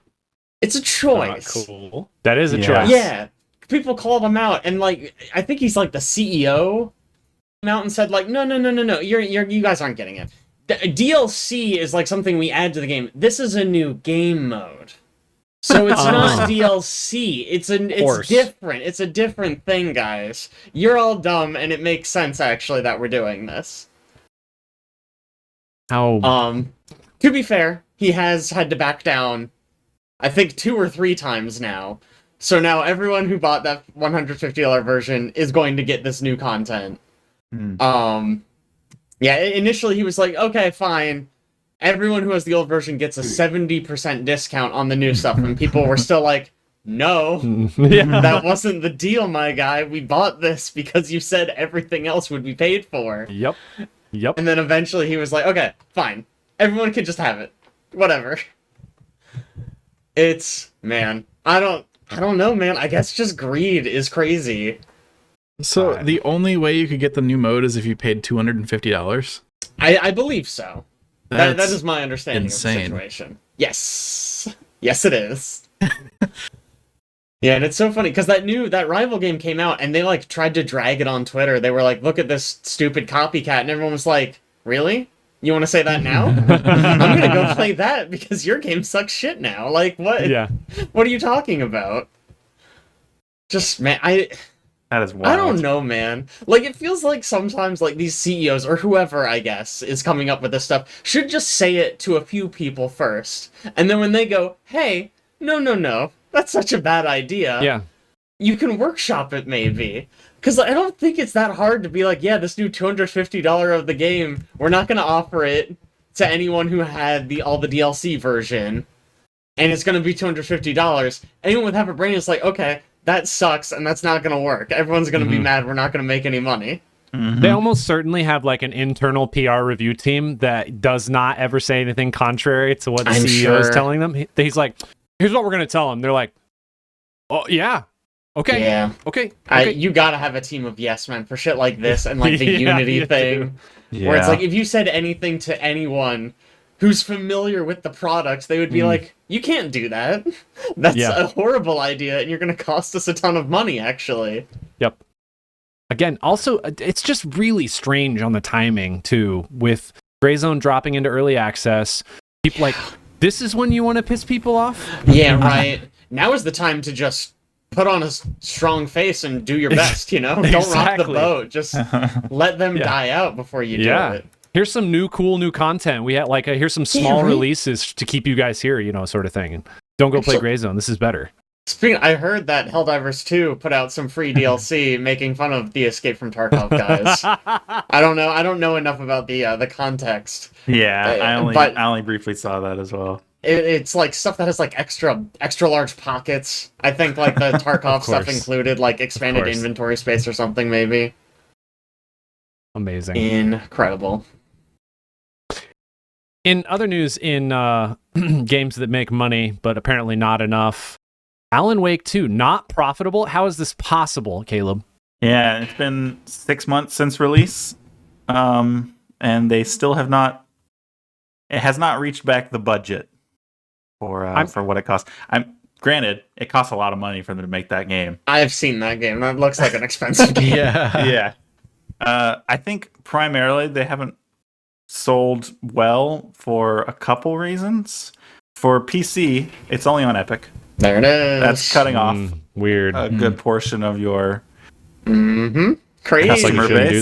It's a choice. Not cool. That is a Yeah. choice. Yeah. People called him out, and I think he's the CEO came out and said no, you guys aren't getting it. DLC is something we add to the game. This is a new game mode. So it's not DLC. It's different. It's a different thing, guys. You're all dumb, and it makes sense actually that we're doing this. How? To be fair, he has had to back down, I think 2 or 3 times now. So now everyone who bought that $150 version is going to get this new content. Yeah, initially he was like, okay, fine. Everyone who has the old version gets a 70% discount on the new stuff, and people were still like, no, that wasn't the deal, my guy. We bought this because you said everything else would be paid for. Yep. And then eventually he was like, okay, fine. Everyone can just have it. Whatever. It's, man, I don't know, man. I guess just greed is crazy. So the only way you could get the new mode is if you paid $250? I believe so. That is my understanding insane. Of the situation. Yes. Yes, it is. Yeah, and it's so funny, because that rival game came out, and they, like, tried to drag it on Twitter. They were like, look at this stupid copycat, and everyone was like, really? You want to say that now? I'm gonna go play that, because your game sucks shit now. Like, what? Yeah. What are you talking about? Just, man, That is wild. I don't know, man. Like, it feels like sometimes, like, these CEOs, or whoever, I guess, is coming up with this stuff, should just say it to a few people first. And then when they go, hey, no, that's such a bad idea. Yeah. You can workshop it, maybe. Because I don't think it's that hard to be like, yeah, this new $250 of the game, we're not going to offer it to anyone who had all the DLC version, and it's going to be $250. Anyone with half a brain is like, okay, that sucks, and that's not going to work. Everyone's going to be mad. We're not going to make any money. They almost certainly have like an internal PR review team that does not ever say anything contrary to what the CEO is telling them. He's like, here's what we're going to tell them. They're like, oh, yeah. Okay. Yeah. Okay. You gotta have a team of yes men for shit like this, and like the Unity thing. Yeah. Where it's like, if you said anything to anyone who's familiar with the product, they would be like, you can't do that. That's a horrible idea, and you're gonna cost us a ton of money, actually. Yep. Again, also, it's just really strange on the timing, too, with Gray Zone dropping into early access. People like, this is when you want to piss people off? Yeah, right. Now is the time to just put on a strong face and do your best, you know? Don't rock the boat. Just let them die out before you do it. Here's some cool new content. We had like here's some small releases to keep you guys here, you know, sort of thing. And don't go play Gray Zone. This is better. I heard that Helldivers 2 put out some free DLC making fun of the Escape from Tarkov guys. I don't know enough about the context. Yeah, I only briefly saw that as well. It's like stuff that has like extra large pockets. I think like the Tarkov stuff included like expanded inventory space or something, maybe. Amazing. Incredible. In other news, in games that make money but apparently not enough, Alan Wake 2 not profitable. How is this possible, Caleb? Yeah, it's been 6 months since release, and they still have not. It has not reached back the budget for what it costs. Granted, it costs a lot of money for them to make that game. I've seen that game. That looks like an expensive game. Yeah. I think primarily they haven't sold well for a couple reasons. For PC, it's only on Epic. There it is. That's cutting off a good portion of your crazy customer base. Do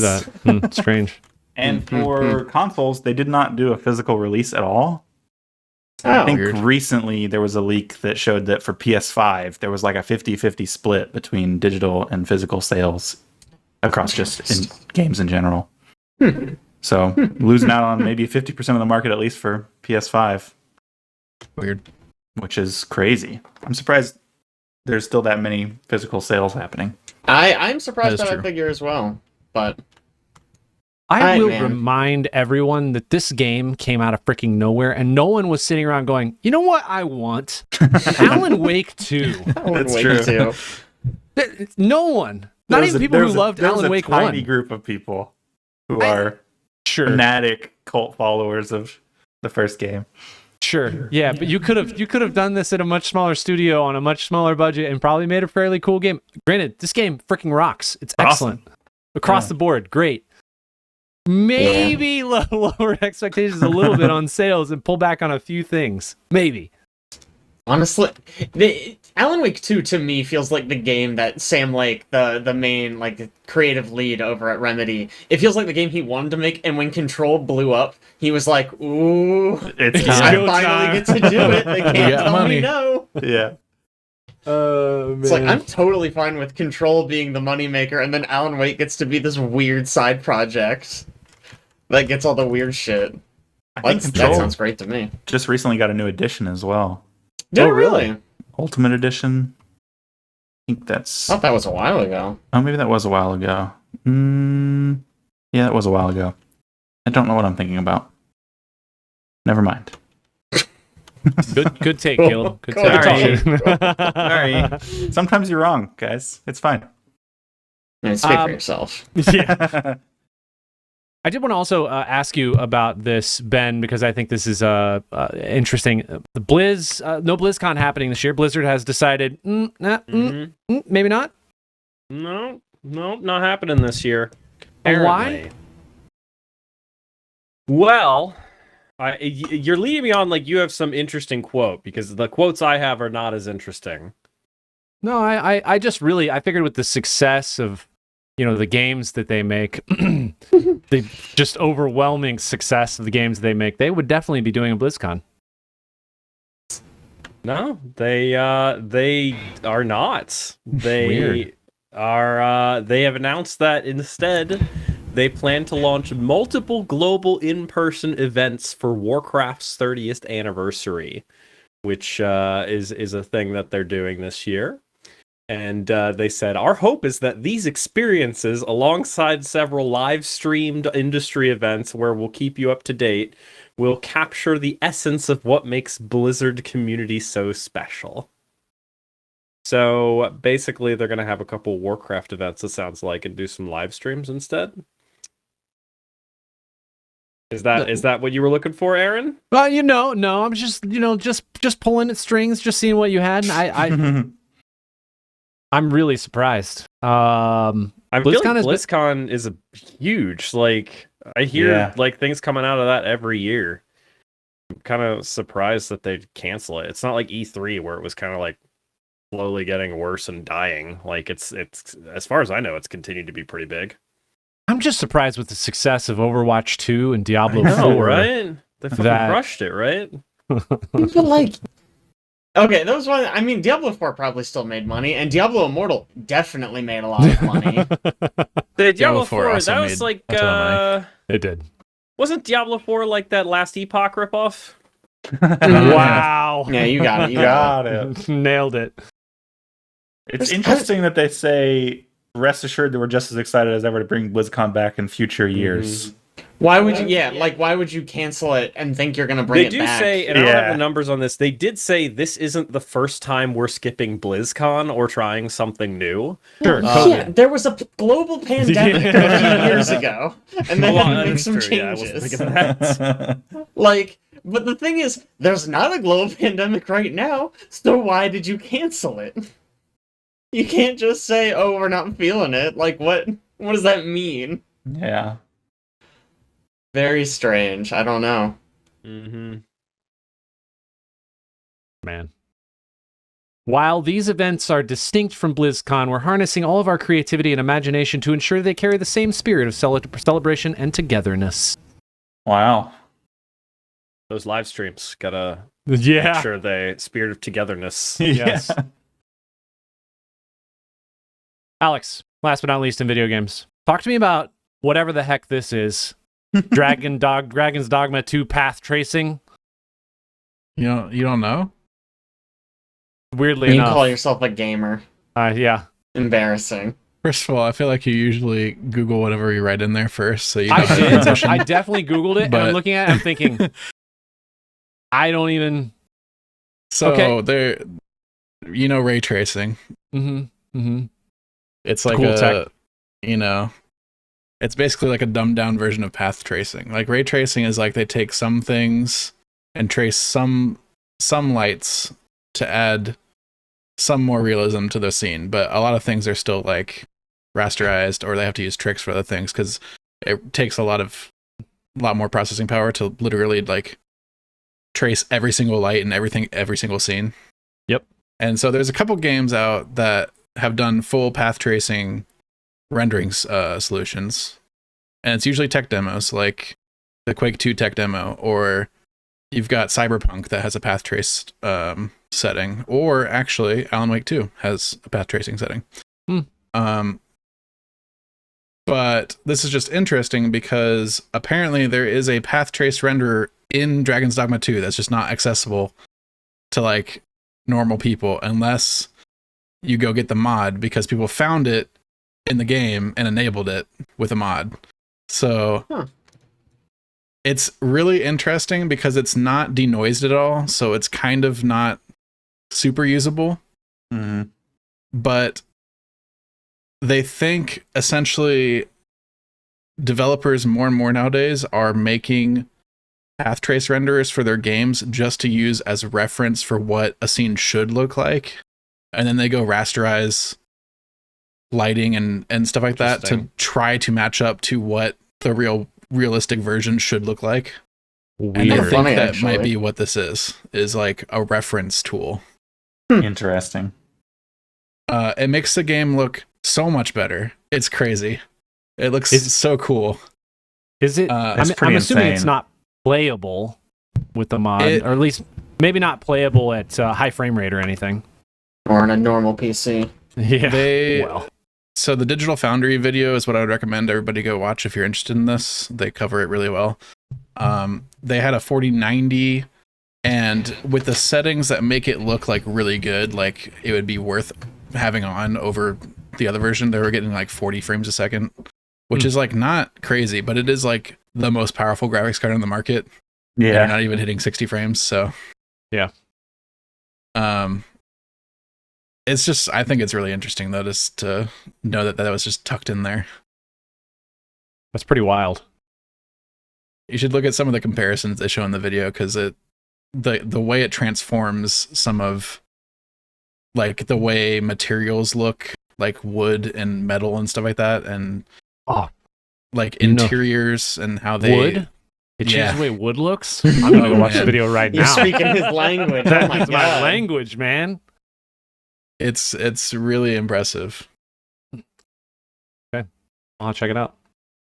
that. Strange. And for consoles, they did not do a physical release at all. I think recently there was a leak that showed that for PS5, there was like a 50-50 split between digital and physical sales across just in games in general. So losing out on maybe 50% of the market, at least for PS5. Weird. Which is crazy. I'm surprised there's still that many physical sales happening. I'm surprised by that figure as well, but... I will remind everyone that this game came out of freaking nowhere, and no one was sitting around going, you know what I want? Alan Wake 2. That's true. No one. Not even people who loved Alan Wake 1. There's a tiny group of people who are fanatic cult followers of the first game. Sure. Yeah, but you could have done this at a much smaller studio on a much smaller budget and probably made a fairly cool game. Granted, this game freaking rocks. It's excellent. Across the board, great. Maybe lower expectations a little bit on sales and pull back on a few things. Maybe. Honestly, Alan Wake 2 to me feels like the game that Sam Lake, the main like creative lead over at Remedy, it feels like the game he wanted to make, and when Control blew up, he was like, "Ooh, It's I time. finally get to do it. They can't got tell money." me no." Yeah. It's like I'm totally fine with Control being the moneymaker, and then Alan Wake gets to be this weird side project that gets all the weird shit. I think That Control sounds great to me. just recently got a new edition as well. Did it really? Ultimate Edition. I think I that's. thought that was a while ago. Oh, maybe that was a while ago. Yeah, that was a while ago. I don't know what I'm thinking about. Never mind. Good take, Caleb. Good Cool. take. Sorry. Sometimes you're wrong, guys. It's fine. And speak for yourself. Yeah. I did want to also ask you about this, Ben, because I think this is interesting. The no BlizzCon happening this year. Blizzard has decided, maybe not. No, not happening this year. Why? Apparently. Well, you're leading me on like you have some interesting quote, because the quotes I have are not as interesting. No, I just really, I figured with the success of, the games that they make, the just overwhelming success of the games they make, they would definitely be doing a BlizzCon. No, they are not. They Weird. are. They have announced that instead they plan to launch multiple global in-person events for Warcraft's 30th anniversary, which is a thing that they're doing this year. And they said, our hope is that these experiences, alongside several live-streamed industry events where we'll keep you up to date, will capture the essence of what makes Blizzard community so special. So basically, they're going to have a couple Warcraft events, it sounds like, and do some live streams instead. Is that what you were looking for, Aaron? Well, no, I'm just, just pulling at strings, just seeing what you had. And I'm really surprised. I feel like BlizzCon BlizzCon is a huge, like, I hear like things coming out of that every year. I'm kind of surprised that they cancel it. It's not like E3 where it was kind of like slowly getting worse and dying. Like it's as far as I know, it's continued to be pretty big. I'm just surprised with the success of Overwatch 2 and Diablo I know, 4. right? They fucking crushed it, right? People like. Okay, that was one. I mean, Diablo 4 probably still made money, and Diablo Immortal definitely made a lot of money. The Diablo 4, also that was made like a ton of money. It did. Wasn't Diablo 4 like that last Epoch ripoff? Wow. Yeah, you got it. You got it. Got it. Nailed it. It's interesting that they say, rest assured that we're just as excited as ever to bring BlizzCon back in future years. Why would you? Yeah, like why would you cancel it and think you're gonna bring They it back? do say, and I don't have the numbers on this, they did say this isn't the first time we're skipping BlizzCon or trying something new. Sure. Yeah, there was a global pandemic a few years ago, and they had to make some changes. Like, but the thing is, there's not a global pandemic right now, so why did you cancel it? You can't just say, "Oh, we're not feeling it." Like, what does that mean? Yeah. Very strange. I don't know. Mm-hmm. Man. While these events are distinct from BlizzCon, we're harnessing all of our creativity and imagination to ensure they carry the same spirit of celebration and togetherness. Wow. Those live streams gotta Yeah. make sure the spirit of togetherness. Yes. Alex, last but not least in video games, talk to me about whatever the heck this is. Dragon's Dogma 2 path tracing. You don't know? Weirdly You enough. call yourself a gamer. Yeah. Embarrassing. First of all, I feel like you usually Google whatever you write in there first, so you know I how to did. transition. I definitely Googled it, and I'm But- looking at it, I'm thinking, I don't even... So Okay. there, ray tracing. It's like Cool tech. it's basically like a dumbed down version of path tracing. Like ray tracing is like they take some things and trace some lights to add some more realism to the scene, but a lot of things are still like rasterized, or they have to use tricks for other things because it takes a lot more processing power to literally like trace every single light and every single scene. Yep. And so there's a couple games out that have done full path tracing rendering solutions. And it's usually tech demos like the Quake 2 tech demo, or you've got Cyberpunk that has a path trace setting, or actually Alan Wake 2 has a path tracing setting. But this is just interesting because apparently there is a path trace renderer in Dragon's Dogma 2 that's just not accessible to like normal people unless you go get the mod, because people found it in the game and enabled it with a mod. So it's really interesting because it's not denoised at all, so it's kind of not super usable. Mm-hmm. But they think essentially developers more and more nowadays are making path trace renderers for their games just to use as reference for what a scene should look like. And then they go rasterize lighting and stuff like that to try to match up to what the realistic version should look like. Weird. And I think Funny, that actually. might be what this is like a reference tool. Interesting. It makes the game look so much better. It's crazy. It looks so cool. Is it? That's I'm pretty assuming it's insane. not playable with the mod, or at least maybe not playable at high frame rate or anything. Or on a normal PC. Yeah. So the Digital Foundry video is what I would recommend everybody go watch if you're interested in this. They cover it really well. They had a 4090, and with the settings that make it look like really good, like it would be worth having on over the other version. They were getting like 40 frames a second, which is like not crazy, but it is like the most powerful graphics card on the market. And you're not even hitting 60 frames. So Yeah. It's just, I think it's really interesting though, just to know that was just tucked in there. That's pretty wild. You should look at some of the comparisons they show in the video, because the way it transforms some of like the way materials look, like wood and metal and stuff like that, and like interiors and how they wood. It changes Yeah. the way wood looks. I'm gonna go watch the man. video right You're now. speaking his language. Oh That my is my god. language, man. It's really impressive. I'll check it out.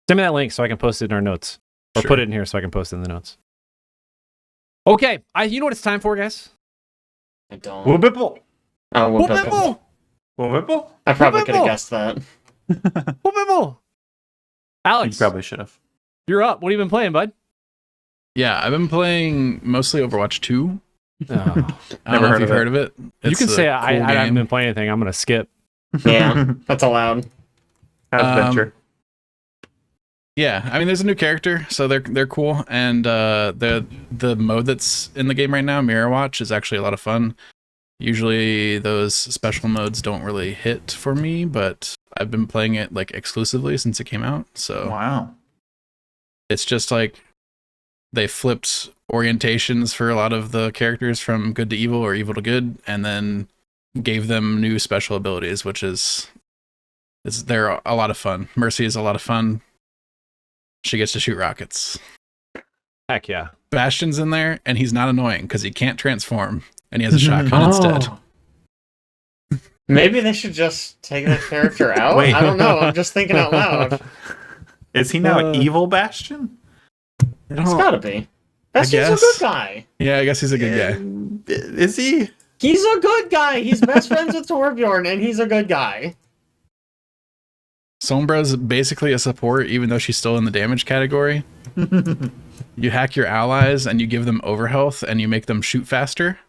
Send me that link so I can post it in our notes, or Sure. put it in here so I can post it in the notes. Okay, you know what it's time for, guys? I don't. WHYBPL. Oh, WHYBPL. WHYBPL? I probably could have WHYBPL. guessed that. You Alex, probably should have. you're up. What have you been playing, bud? Yeah, I've been playing mostly Overwatch 2. Oh. I don't Never know heard if you've of it. heard of it. You It's can a say cool I haven't game. been playing anything. I'm gonna skip. Yeah, that's allowed. Adventure. Yeah, I mean, there's a new character, so they're cool, and the mode that's in the game right now, Mirror Watch, is actually a lot of fun. Usually, those special modes don't really hit for me, but I've been playing it like exclusively since it came out. So Wow. it's just like they flipped orientations for a lot of the characters from good to evil or evil to good, and then gave them new special abilities, which they're a lot of fun. Mercy is a lot of fun. She gets to shoot rockets. Heck yeah. Bastion's in there, and he's not annoying because he can't transform, and he has a shotgun instead. Maybe they should just take that character out? Wait. I don't know. I'm just thinking out loud. Is he now evil Bastion? It's gotta be. Bastion's a guess. good guy. Yeah, I guess he's a good guy. Is he? He's a good guy. He's best friends with Torbjorn, and he's a good guy. Sombra's basically a support, even though she's still in the damage category. You hack your allies, and you give them overhealth, and you make them shoot faster.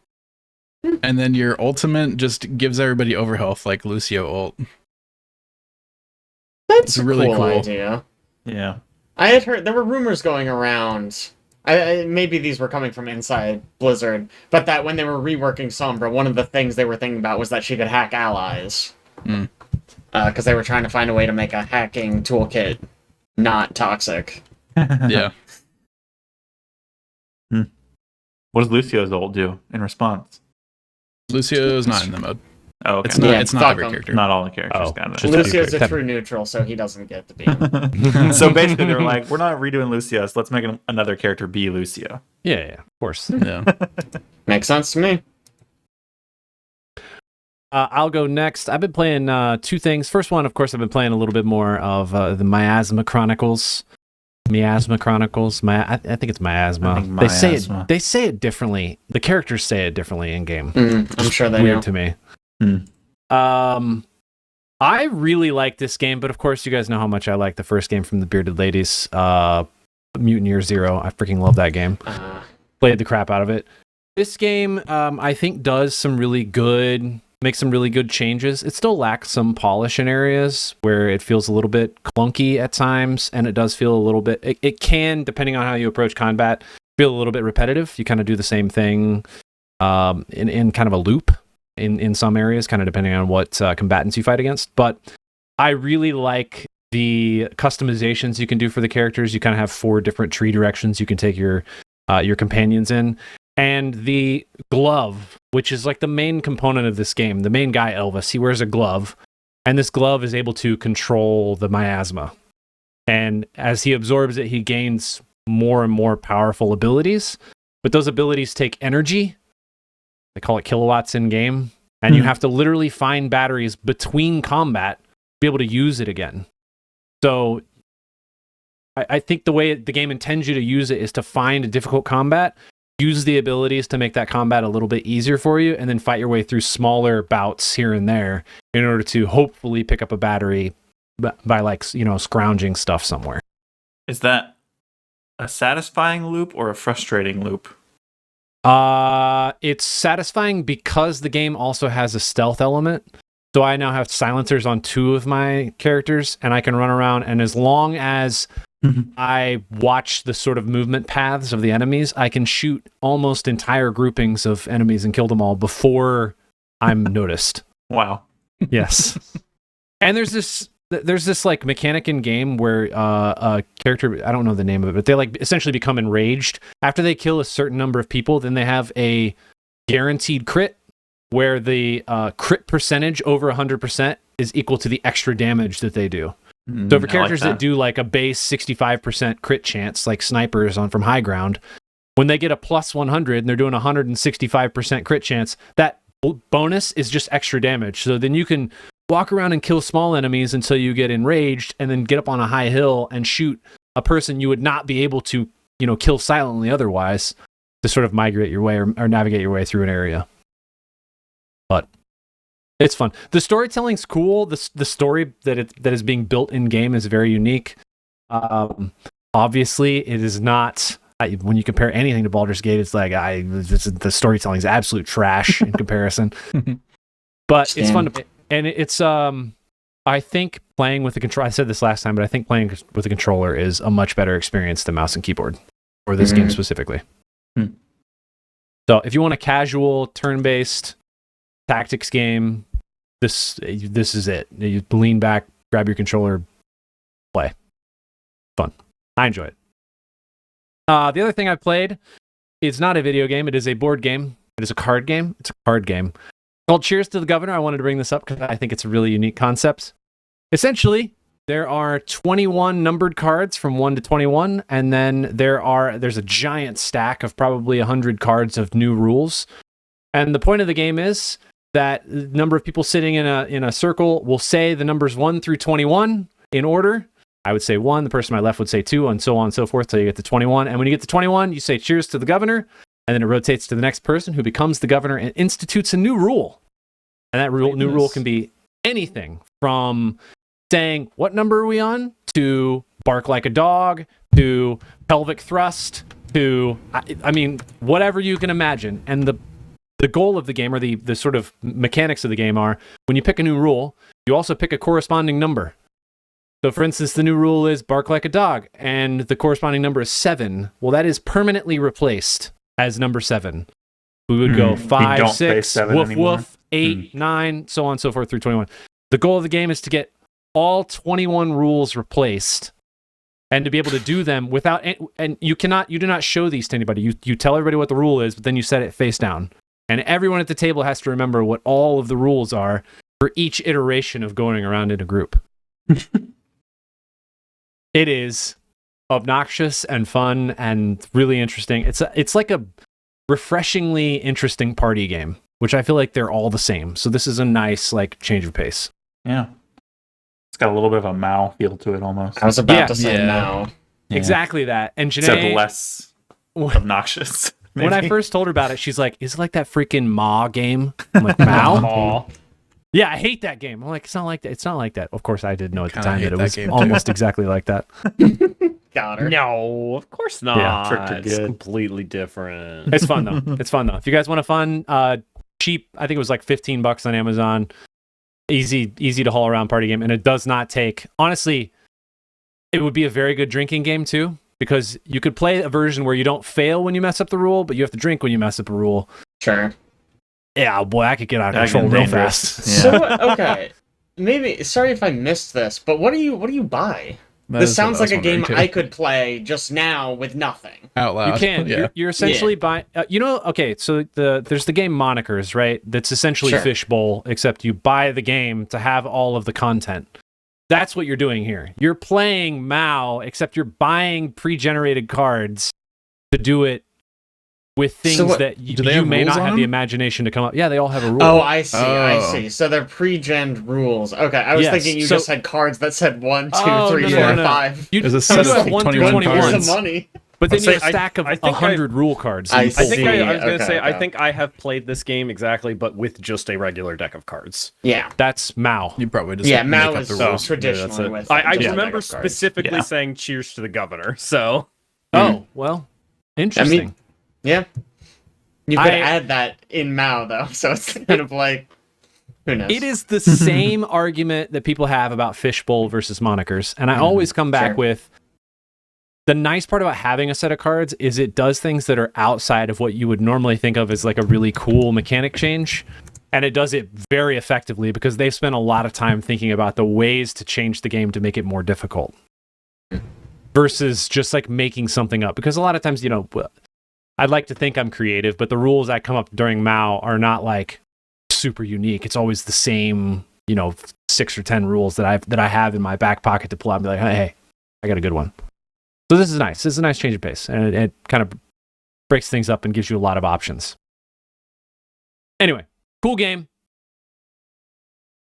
And then your ultimate just gives everybody overhealth, like Lucio ult. That's It's a really cool cool. idea. Yeah. I had heard there were rumors going around. Maybe these were coming from inside Blizzard, but that when they were reworking Sombra, one of the things they were thinking about was that she could hack allies. Mm. Because they were trying to find a way to make a hacking toolkit not toxic. Yeah. What does Lucio's ult do in response? Lucio's not in the mode. Oh, okay. It's not. Yeah, it's not fuck every him. character. Not all the characters. Oh, Got just it. Lucio's a okay. true neutral, so he doesn't get to be. So basically, they were like, "We're not redoing Lucio, so let's make another character be Lucio." Yeah, of course. Yeah. Makes sense to me. I'll go next. I've been playing two things. First one, of course, I've been playing a little bit more of the Miasma Chronicles. Miasma Chronicles. I think it's Miasma. They say it differently. The characters say it differently in game. I'm sure they Weird do. to me. Mm. I really like this game, but of course, you guys know how much I like the first game from the Bearded Ladies, Mutant Year Zero. I freaking love that game. Played the crap out of it. This game, I think, makes some really good changes. It still lacks some polish in areas where it feels a little bit clunky at times, and it does feel a little bit, it can, depending on how you approach combat, feel a little bit repetitive. You kind of do the same thing in kind of a loop in some areas, kind of depending on what combatants you fight against. But I really like the customizations you can do for the characters. You kind of have 4 different tree directions you can take your companions in. And the glove, which is like the main component of this game, the main guy, Elvis, he wears a glove, and this glove is able to control the miasma. And as he absorbs it, he gains more and more powerful abilities, but those abilities take energy. They call it kilowatts in game, and you have to literally find batteries between combat to be able to use it again. So I think the way the game intends you to use it is to find a difficult combat, use the abilities to make that combat a little bit easier for you, and then fight your way through smaller bouts here and there in order to hopefully pick up a battery by scrounging stuff somewhere. Is that a satisfying loop or a frustrating loop? It's satisfying because the game also has a stealth element. So I now have silencers on 2 of my characters, and I can run around, and as long as I watch the sort of movement paths of the enemies, I can shoot almost entire groupings of enemies and kill them all before I'm noticed. Wow. Yes. And there's this like mechanic in game where a character, I don't know the name of it, but they like essentially become enraged after they kill a certain number of people. Then they have a guaranteed crit where the crit percentage over 100% is equal to the extra damage that they do. So for characters that do like a base 65% crit chance, like snipers from high ground, when they get a plus 100 and they're doing 165% crit chance, that bonus is just extra damage. So then you can walk around and kill small enemies until you get enraged, and then get up on a high hill and shoot a person you would not be able to, kill silently otherwise, to sort of migrate your way or navigate your way through an area. But it's fun. The storytelling's cool. The story that is being built in game is very unique. Obviously, it is not. When you compare anything to Baldur's Gate, it's like the storytelling is absolute trash in comparison. But it's fun to play, and it's I think playing with the control. I said this last time, but I think playing with the controller is a much better experience than mouse and keyboard for this game specifically. So if you want a casual turn-based tactics game, this is it. You lean back, grab your controller, play. Fun. I enjoy it. The other thing I played is not a video game. It is a board game. It is a card game. It's a card game called Cheers to the Governor. I wanted to bring this up because I think it's a really unique concept. Essentially, there are 21 numbered cards from 1 to 21, and then there's a giant stack of probably 100 cards of new rules. And the point of the game is that the number of people sitting in a circle will say the numbers 1 through 21 in order. I would say 1, the person on my left would say 2, and so on and so forth till you get to 21. And when you get to 21, you say cheers to the governor, and then it rotates to the next person who becomes the governor and institutes a new rule. And that new rule can be anything from saying, what number are we on, to bark like a dog, to pelvic thrust, to, I mean, whatever you can imagine. And the goal of the game, or the sort of mechanics of the game, are when you pick a new rule, you also pick a corresponding number. So, for instance, the new rule is bark like a dog, and the corresponding number is 7. Well, that is permanently replaced as number 7. We would go 5, 6, woof, anymore. woof, 8, 9, so on and so forth through 21. The goal of the game is to get all 21 rules replaced, and to be able to do them without, and you do not show these to anybody. You tell everybody what the rule is, but then you set it face down. And everyone at the table has to remember what all of the rules are for each iteration of going around in a group. It is obnoxious and fun and really interesting. It's like a refreshingly interesting party game, which I feel like they're all the same. So this is a nice like change of pace. Yeah. It's got a little bit of a Mao feel to it almost. I was about Yeah. to say Yeah. now. Yeah. Exactly that. And Except Janae, less obnoxious. when I maybe. first told her about it, she's like, "Is it like that freaking Ma game?" I'm like, "Mao." Aw. Yeah, I hate that game. I'm like, it's not like that. It's not like that. Of course, I did know at the Kinda time hate that it that was game, too. almost exactly like that. Got her. No, of course not. Yeah, tricked her It's good. completely different. It's fun though. It's fun though. If you guys want a fun, cheap, I think it was like $15 on Amazon. Easy to haul around party game, and it does not take. Honestly, it would be a very good drinking game too, because you could play a version where you don't fail when you mess up the rule, but you have to drink when you mess up a rule. Sure. Yeah, boy, I could get out of That control gets real dangerous. fast. Yeah. So okay, maybe. Sorry if I missed this, but what do you buy? That This is what sounds I was like a game wondering, too. I could play just now with nothing. out loud. You can. Yeah. You're essentially buying. Okay. So there's the game Monikers, right? That's essentially Sure. Fishbowl, except you buy the game to have all of the content. That's what you're doing here. You're playing Mao, except you're buying pre-generated cards to do it with things what- that do they you have may rules not on have the them? imagination to come up. Yeah, they all have a rule. Oh, I see. I Oh. see. So they're pre-gen rules. Okay, I was Yes, thinking you so- just had cards that said 1, 2, Oh, 3, no, 4, no, no. 5. You, There's a you set do of have like 1 through 21 Where's 21, the money? but then I'd you have say a stack of I think 100 rule cards. that I you pull I think from. see. I was going to Okay, say, I okay. think I have played this game exactly, but with just a regular deck of cards. Yeah. That's Mao. You probably just Yeah, make Mao up is the so- rules. traditionally it. with I just a deck remember of cards. specifically Yeah. saying cheers to the governor, so... Oh, well, interesting. Yeah. You could I- add that in Mao, though, so it's kind of like... Who knows? It is the same argument that people have about Fishbowl versus Monikers. And I always come back Sure. with the nice part about having a set of cards is it does things that are outside of what you would normally think of as like a really cool mechanic change. And it does it very effectively because they've spent a lot of time thinking about the ways to change the game to make it more difficult versus just like making something up. Because a lot of times, I'd like to think I'm creative, but the rules that come up during Mao are not like super unique. It's always the same, 6 or 10 rules that I have in my back pocket to pull out and be like, hey, I got a good one. So this is nice. This is a nice change of pace, and it kind of breaks things up and gives you a lot of options. Anyway, cool game.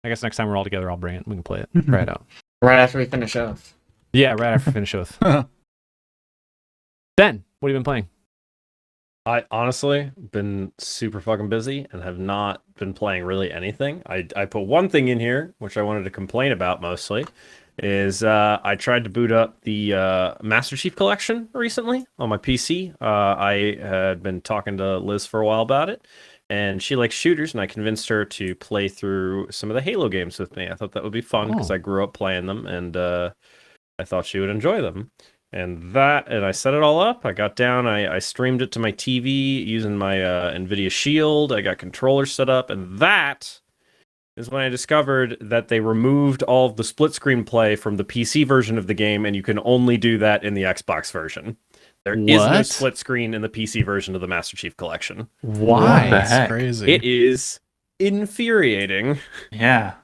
I guess next time we're all together, I'll bring it. We can play it. Try it out. Right after we finish off. Yeah, right after finish oath. Ben, what have you been playing? I honestly been super fucking busy and have not been playing really anything. I put one thing in here, which I wanted to complain about mostly, is I tried to boot up the Master Chief Collection recently on my PC. I had been talking to Liz for a while about it, and she likes shooters, and I convinced her to play through some of the Halo games with me. I thought that would be fun because I grew up playing them, and I thought she would enjoy them. And I set it all up. I got down, I streamed it to my TV using my NVIDIA Shield. I got controllers set up, and that is when I discovered that they removed all of the split screen play from the PC version of the game, and you can only do that in the Xbox version. There is no What? split screen in the PC version of the Master Chief Collection. Why? What the heck? That's crazy. It is infuriating. Yeah.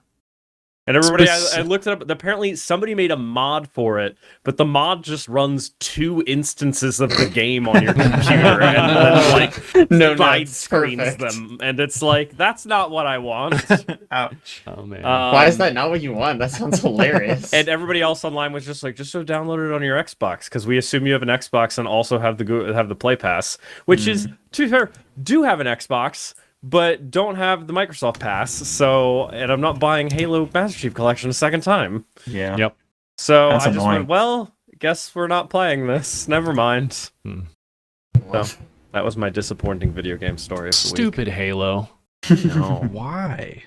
And everybody, I looked it up. Apparently, somebody made a mod for it, but the mod just runs 2 instances of the game on your computer and then, like, No, side it's screens perfect. them. And it's like, that's not what I want. Ouch. Oh, man. Why is that not what you want? That sounds hilarious. And everybody else online was just like, just so download it on your Xbox, because we assume you have an Xbox and also have the Play Pass, which is, to be fair, do have an Xbox, but don't have the Microsoft Pass. So, and I'm not buying Halo Master Chief Collection a second time. Yeah. Yep. So That's I just annoying. went, well, guess we're not playing this. Never mind. So that was my disappointing video game story of the Stupid Halo. week. No. Why?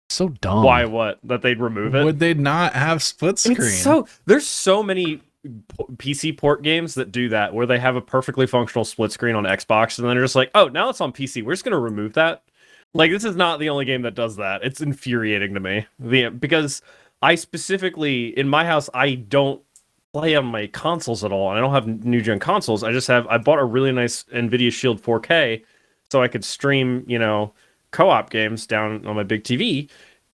So dumb. Why? What? That they'd remove it? Would they not have split screen? There's so many PC port games that do that, where they have a perfectly functional split screen on Xbox, and then they're just like, oh, now it's on PC. We're just gonna remove that. Like, this is not the only game that does that. It's infuriating to me. Because I specifically, in my house, I don't play on my consoles at all, and I don't have new gen consoles. I bought a really nice NVIDIA Shield 4K so I could stream, co-op games down on my big TV.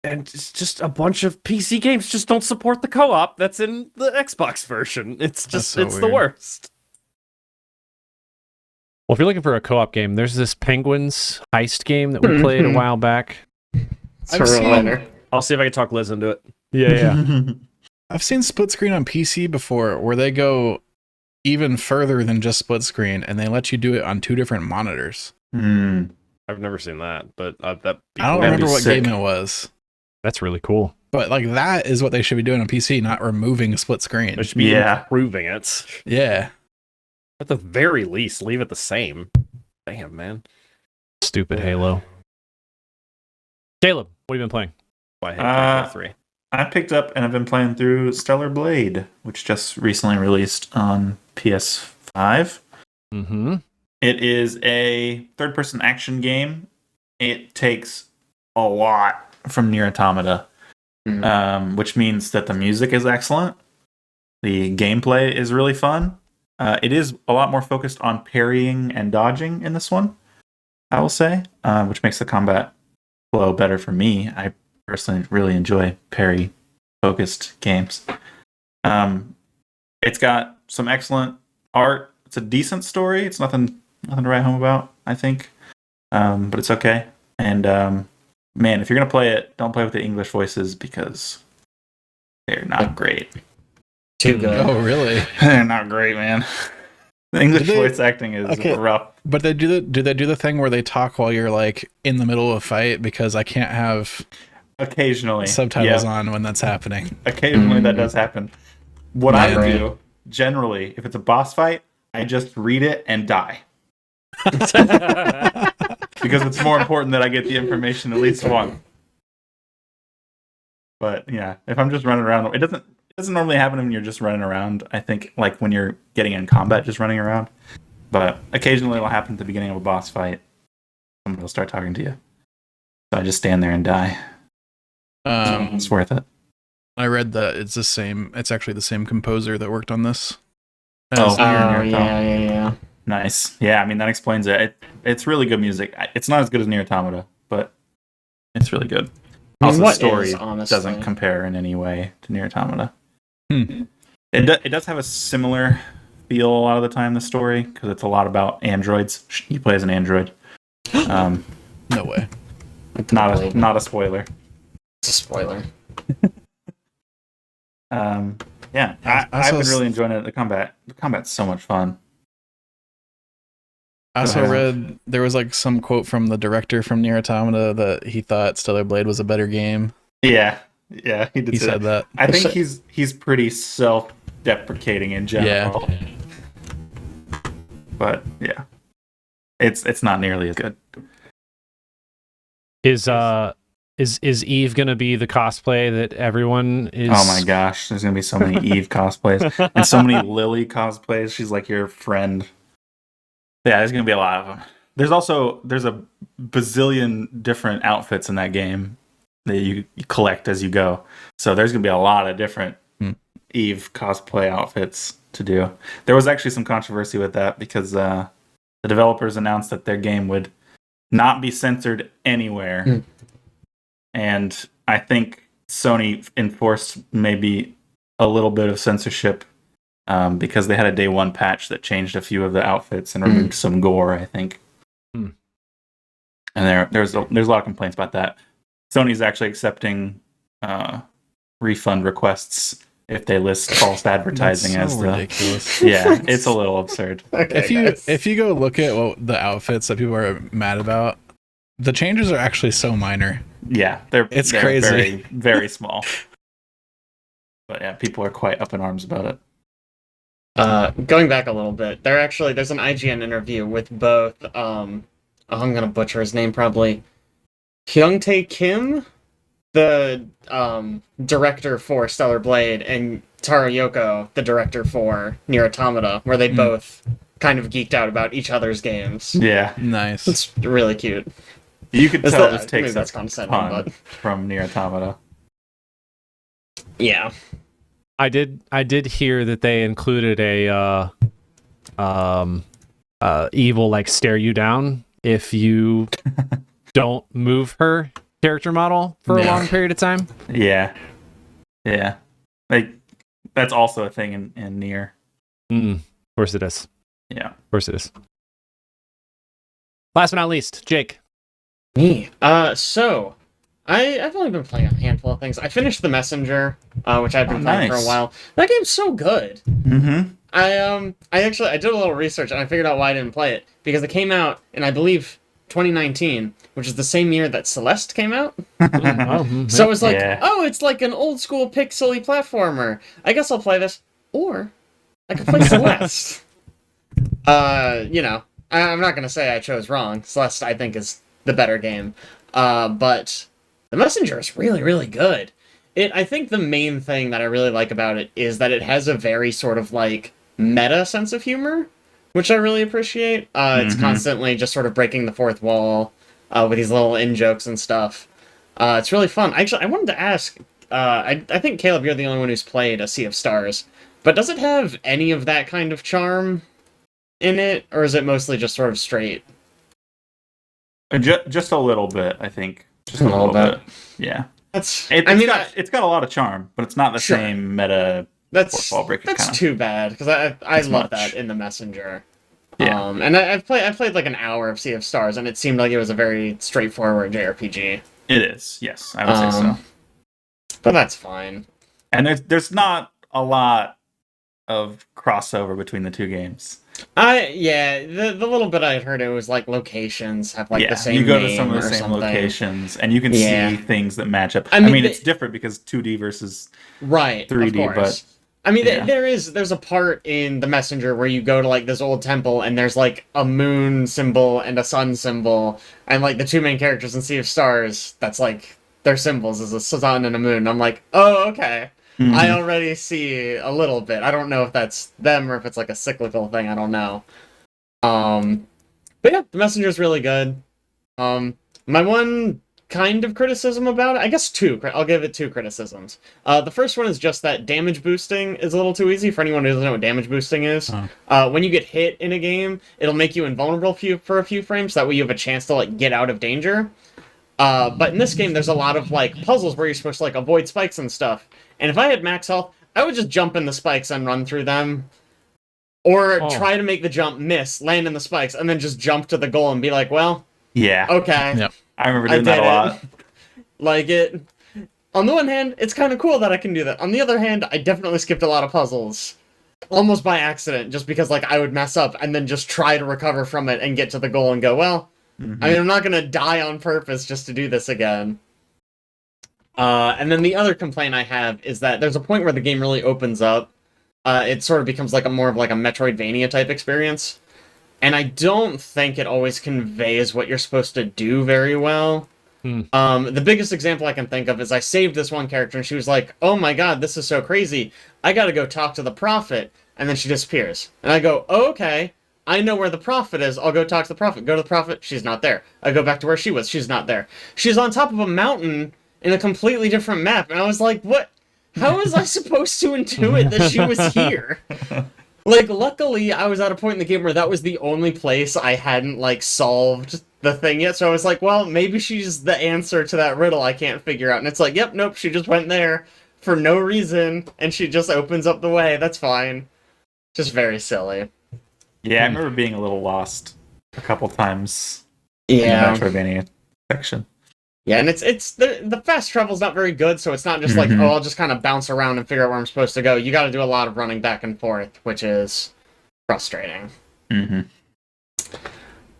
And it's just a bunch of PC games just don't support the co-op that's in the Xbox version. It's just, so it's the weird. worst. Well, if you're looking for a co-op game, there's this Penguins heist game that we played a while back. It's a real winner. I'll see if I can talk Liz into it. Yeah. I've seen split screen on PC before where they go even further than just split screen and they let you do it on 2 different monitors. I've never seen that, but that. I don't remember what game it was. That's really cool. But like that is what they should be doing on PC, not removing split screen. They should be improving it. Yeah. At the very least, leave it the same. Damn, man. Stupid Halo. Caleb, what have you been playing? I hate Halo 3. I picked up and I've been playing through Stellar Blade, which just recently released on PS5. Mm-hmm. It is a third-person action game. It takes a lot from Nier Automata, which means that the music is excellent. The gameplay is really fun. It is a lot more focused on parrying and dodging in this one, I will say, which makes the combat flow better for me. I personally really enjoy parry-focused games. It's got some excellent art. It's a decent story. It's nothing to write home about, I think, but it's okay. And man, if you're gonna play it, don't play with the English voices because they're not great. Too good. Oh, really? They're not great, man. The English voice acting is rough. But do they do the thing where they talk while you're like in the middle of a fight? Because I can't have occasionally subtitles on when that's happening. Occasionally that does happen. What I do generally, if it's a boss fight, I just read it and die. Because it's more important that I get the information at least once. But yeah, if I'm just running around, it doesn't normally happen when you're just running around. I think like when you're getting in combat, just running around. But occasionally it'll happen at the beginning of a boss fight. Somebody will start talking to you. So I just stand there and die. It's worth it. I read that it's the same. It's actually the same composer that worked on this. Yeah. Nice. Yeah, I mean that explains it. It's really good music. It's not as good as Nier Automata, but it's really good. Also, the story doesn't compare in any way to Nier Automata. It does have a similar feel a lot of the time, the story, because it's a lot about androids. You play as an android. No way. Not a spoiler. It's a spoiler. Yeah, I've been really enjoying it. The combat's so much fun. I also read there was like some quote from the director from Nier Automata that he thought Stellar Blade was a better game. Yeah, he did. He said that. I think he's pretty self-deprecating in general. Yeah. But yeah, it's not nearly as good. Is Eve gonna be the cosplay that everyone is? Oh my gosh, there's gonna be so many Eve cosplays and so many Lily cosplays. She's like your friend. Yeah, there's gonna be a lot of them. There's a bazillion different outfits in that game that you collect as you go. So there's gonna be a lot of different Eve cosplay outfits to do. There was actually some controversy with that because the developers announced that their game would not be censored anywhere. And I think Sony enforced maybe a little bit of censorship because they had a day one patch that changed a few of the outfits and removed some gore, I think. And there's a lot of complaints about that. Sony's actually accepting refund requests if they list false advertising That's so as ridiculous. Yeah, it's a little absurd. Okay, if you go look at the outfits that people are mad about, the changes are actually so minor. Yeah, they're crazy. Very, very small. But yeah, people are quite up in arms about it. Going back a little bit, there's an IGN interview with both I'm gonna butcher his name probably, Hyung-tae Kim, the director for Stellar Blade, and Taro Yoko, the director for Nier Automata, where they both kind of geeked out about each other's games. Yeah, nice. It's really cute. You could tell this takes that's a condescending, ton but from Nier Automata. yeah. I did hear that they included a evil like stare you down if you don't move her character model for a long period of time. Yeah. Like that's also a thing in Nier. Of course it is. Yeah. Of course it is. Last but not least, Jake. Me. So I've only been playing a handful of things. I finished The Messenger, which I've been playing for a nice. while. That game's so good. Mm-hmm. I did a little research and I figured out why I didn't play it because it came out in, I believe, 2019, which is the same year that Celeste came out. So it was like, oh, it's like an old school pixely platformer. I guess I'll play this, or I could play Celeste. I'm not gonna say I chose wrong. Celeste, I think, is the better game. But The Messenger is really, really good. I think the main thing that I really like about it is that it has a very sort of like meta sense of humor, which I really appreciate. It's constantly just sort of breaking the fourth wall with these little in-jokes and stuff. It's really fun. Actually, I wanted to ask, I think, Caleb, you're the only one who's played A Sea of Stars, but does it have any of that kind of charm in it, or is it mostly just sort of straight? Just a little bit, I think. Just A little bit. Yeah. It's got a lot of charm, but it's not the Sure. same meta. That's fourth wall breaker that's kinda. too bad because I It's love much. that in The Messenger. Yeah. And I played like an hour of Sea of Stars, and it seemed like it was a very straightforward JRPG. It is. Yes, I would say so. But that's fine. And there's not a lot of crossover between the two games. The little bit I had heard, it was like locations have like the same you go to name some of the or same something. locations, and you can Yeah. see things that match up. I I mean, mean, it's different because 2D versus Right, 3D, of course. I mean, yeah. there's a part in The Messenger where you go to like this old temple and there's like a moon symbol and a sun symbol, and like the two main characters in Sea of Stars, that's like their symbols is a sun and a moon. I'm like, oh, okay. Mhm. I already see a little bit. I don't know if that's them or if it's like a cyclical thing. I don't know. But yeah, The Messenger's really good. My one kind of criticism about it, I guess I'll give it two criticisms. The first one is just that damage boosting is a little too easy for anyone who doesn't know what damage boosting is. When you get hit in a game, it'll make you invulnerable for a few frames, so that way you have a chance to like get out of danger. But in this game, there's a lot of like puzzles where you're supposed to like avoid spikes and stuff. And if I had max health, I would just jump in the spikes and run through them. Or try to make the jump, miss, land in the spikes, and then just jump to the goal and be like, well, Yeah. okay. Yep. I remember doing that a lot. Like it. On the one hand, it's kind of cool that I can do that. On the other hand, I definitely skipped a lot of puzzles. Almost by accident, just because like I would mess up and then just try to recover from it and get to the goal and go, well, I mean, I'm not going to die on purpose just to do this again. And then the other complaint I have is that there's a point where the game really opens up. It sort of becomes like more of like a Metroidvania type experience. And I don't think it always conveys what you're supposed to do very well. The biggest example I can think of is I saved this one character and she was like, oh my god, this is so crazy. I gotta go talk to the prophet. And then she disappears. And I go, oh, okay. I know where the prophet is. I'll go talk to the prophet. Go to the prophet. She's not there. I go back to where she was. She's not there. She's on top of a mountain in a completely different map. And I was like, what? How was I supposed to intuit that she was here? Like, luckily, I was at a point in the game where that was the only place I hadn't, like, solved the thing yet. So I was like, well, maybe she's the answer to that riddle I can't figure out. And it's like, yep, nope, she just went there for no reason. And she just opens up the way. That's fine. Just very silly. Yeah, I remember being a little lost a couple times Yeah. in the Metroidvania section. Yeah, and it's the fast travel's not very good, so it's not just like, oh, I'll just kind of bounce around and figure out where I'm supposed to go. You got to do a lot of running back and forth, which is frustrating.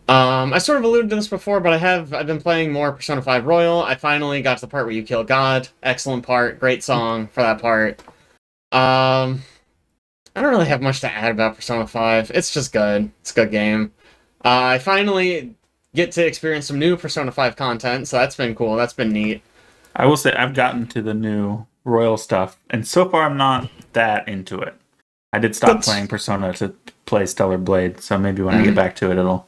I sort of alluded to this before, but I've been playing more Persona 5 Royal. I finally got to the part where you kill God. Excellent part, great song for that part. I don't really have much to add about Persona 5. It's just good. It's a good game. I finally get to experience some new Persona 5 content, so that's been cool. That's been neat. I will say I've gotten to the new Royal stuff, and so far I'm not that into it. I did stop playing Persona to play Stellar Blade, so maybe when I get back to it, it'll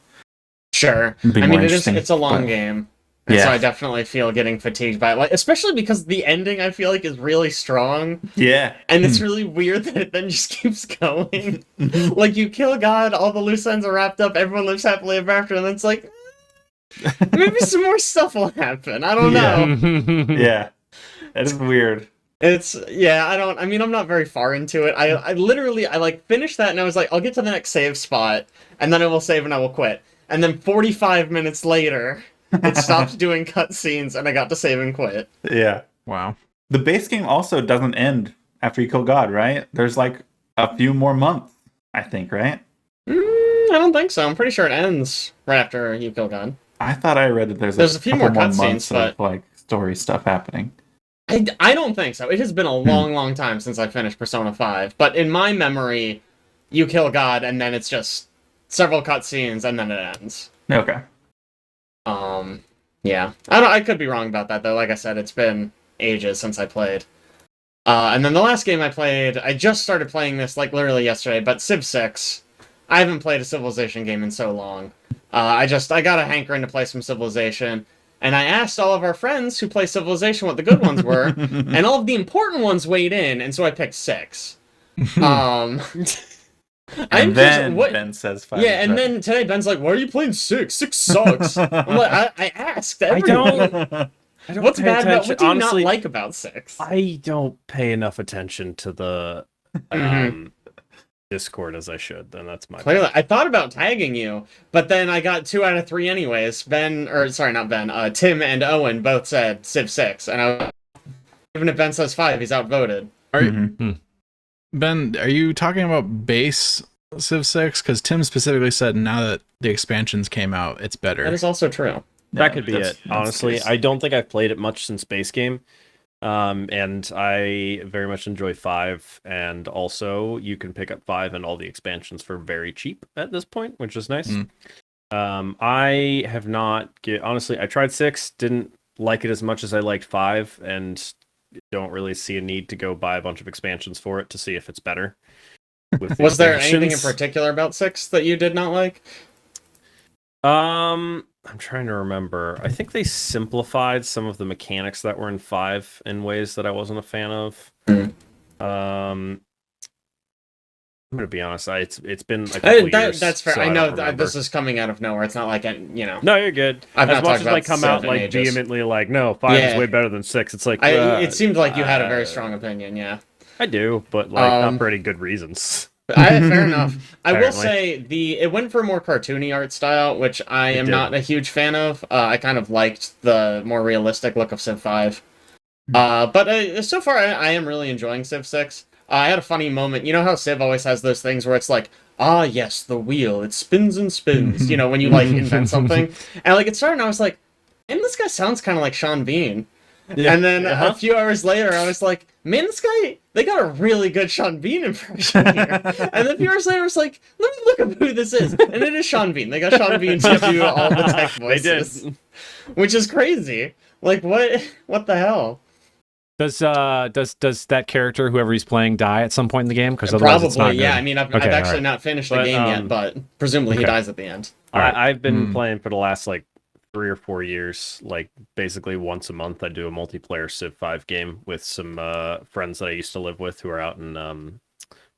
Sure. be I more mean, interesting. it's a long but- game. And so I definitely feel getting fatigued by it. Like, especially because the ending, I feel like, is really strong. Yeah. And it's really weird that it then just keeps going. Like, you kill God, all the loose ends are wrapped up, everyone lives happily ever after, and then it's like, maybe some more stuff will happen. I don't know. Yeah. That is weird. I'm not very far into it. I literally, like, finished that and I was like, I'll get to the next save spot, and then I will save and I will quit. and then 45 minutes later, it stopped doing cutscenes, and I got to save and quit. Yeah. Wow. The base game also doesn't end after you kill God, right? There's like a few more months, I think, right? I don't think so. I'm pretty sure it ends right after you kill God. I thought I read that there's a few couple more cutscenes, months but of like story stuff happening. I don't think so. It has been a long time since I finished Persona 5, but in my memory, you kill God, and then it's just several cutscenes, and then it ends. Okay. Yeah. I could be wrong about that, though. Like I said, it's been ages since I played. And then the last game I played, I just started playing this, like, literally yesterday, but Civ 6. I haven't played a Civilization game in so long. I got a hankering to play some Civilization, and I asked all of our friends who play Civilization what the good ones were, and all of the important ones weighed in, and so I picked 6. And then Ben says 5. Yeah, and then today Ben's like, "Why are you playing 6? 6 sucks." I'm like, I asked everyone. I don't What's pay bad about? attention. What do you Honestly, not like about 6? I don't pay enough attention to the Discord as I should. Then that's my Clearly, bad. I thought about tagging you, but then I got 2 out of 3 anyways. Tim and Owen both said Civ 6, and even if Ben says 5, he's outvoted. Ben, are you talking about base Civ 6? Because Tim specifically said now that the expansions came out, it's better. That is also true. That could be that's- it. that's Honestly, case. I don't think I've played it much since base game. And I very much enjoy 5, and also you can pick up 5 and all the expansions for very cheap at this point, which is nice. I have not honestly, I tried 6, didn't like it as much as I liked 5, and don't really see a need to go buy a bunch of expansions for it to see if it's better. With the Was there anything in expansions. particular about 6 that you did not like? I'm trying to remember. I think they simplified some of the mechanics that were in 5 in ways that I wasn't a fan of. I'm gonna be honest. It's been a couple years. That's fair. so I don't know remember. this is coming out of nowhere. It's not like, No, you're good. I've As not much talked as I about come 7 out in like ages. vehemently like, no, 5 Yeah. is way better than 6. It's like it seemed like you had a very strong opinion. Yeah. I do, but like not for any good reasons. Fair enough. I will Apparently. say it went for a more cartoony art style, which I am did. not a huge fan of. I kind of liked the more realistic look of Civ 5. But so far, I am really enjoying Civ 6. I had a funny moment. You know how Civ always has those things where it's like, ah, yes, the wheel, it spins and spins, you know, when you, like, invent something. And, like, it started, and I was like, man, this guy sounds kind of like Sean Bean. Yeah. And then a few hours later, I was like, man, this guy, they got a really good Sean Bean impression here. And then a few hours later, I was like, let me look up who this is. And it is Sean Bean. They got Sean Bean to do all the tech They voices. did. Which is crazy. Like, what the hell? Does that character, whoever he's playing, die at some point in the game? Because otherwise it's not Probably, yeah. good. I mean, I've Okay, actually alright. not finished the But, game yet, but presumably he okay. dies at the end. I've been playing for the last like 3 or 4 years, like basically once a month I do a multiplayer Civ 5 game with some friends that I used to live with who are out in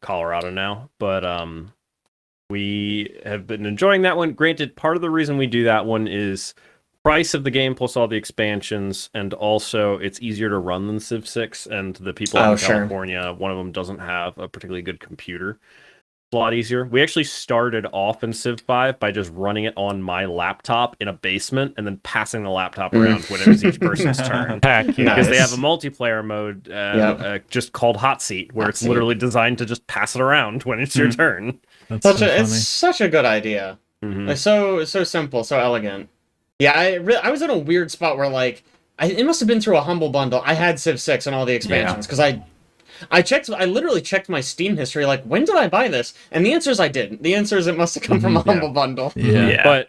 Colorado now. But we have been enjoying that one. Granted, part of the reason we do that one is price of the game plus all the expansions, and also it's easier to run than Civ 6, and the people out in sure. California, one of them doesn't have a particularly good computer. A lot easier. We actually started off in Civ 5 by just running it on my laptop in a basement and then passing the laptop around when it was each person's turn. Heck yeah. Because they Nice. have a multiplayer mode just called Hot Seat, where Hot it's Seat. literally designed to just pass it around when it's your turn. That's so funny. It's such a good idea. Mhm. Like, so simple, so elegant. Yeah, I was in a weird spot where, like, it must have been through a Humble Bundle. I had Civ 6 and all the expansions, because I literally checked my Steam history, like, when did I buy this? And the answer is I didn't. The answer is it must have come from a Humble Bundle. Yeah. But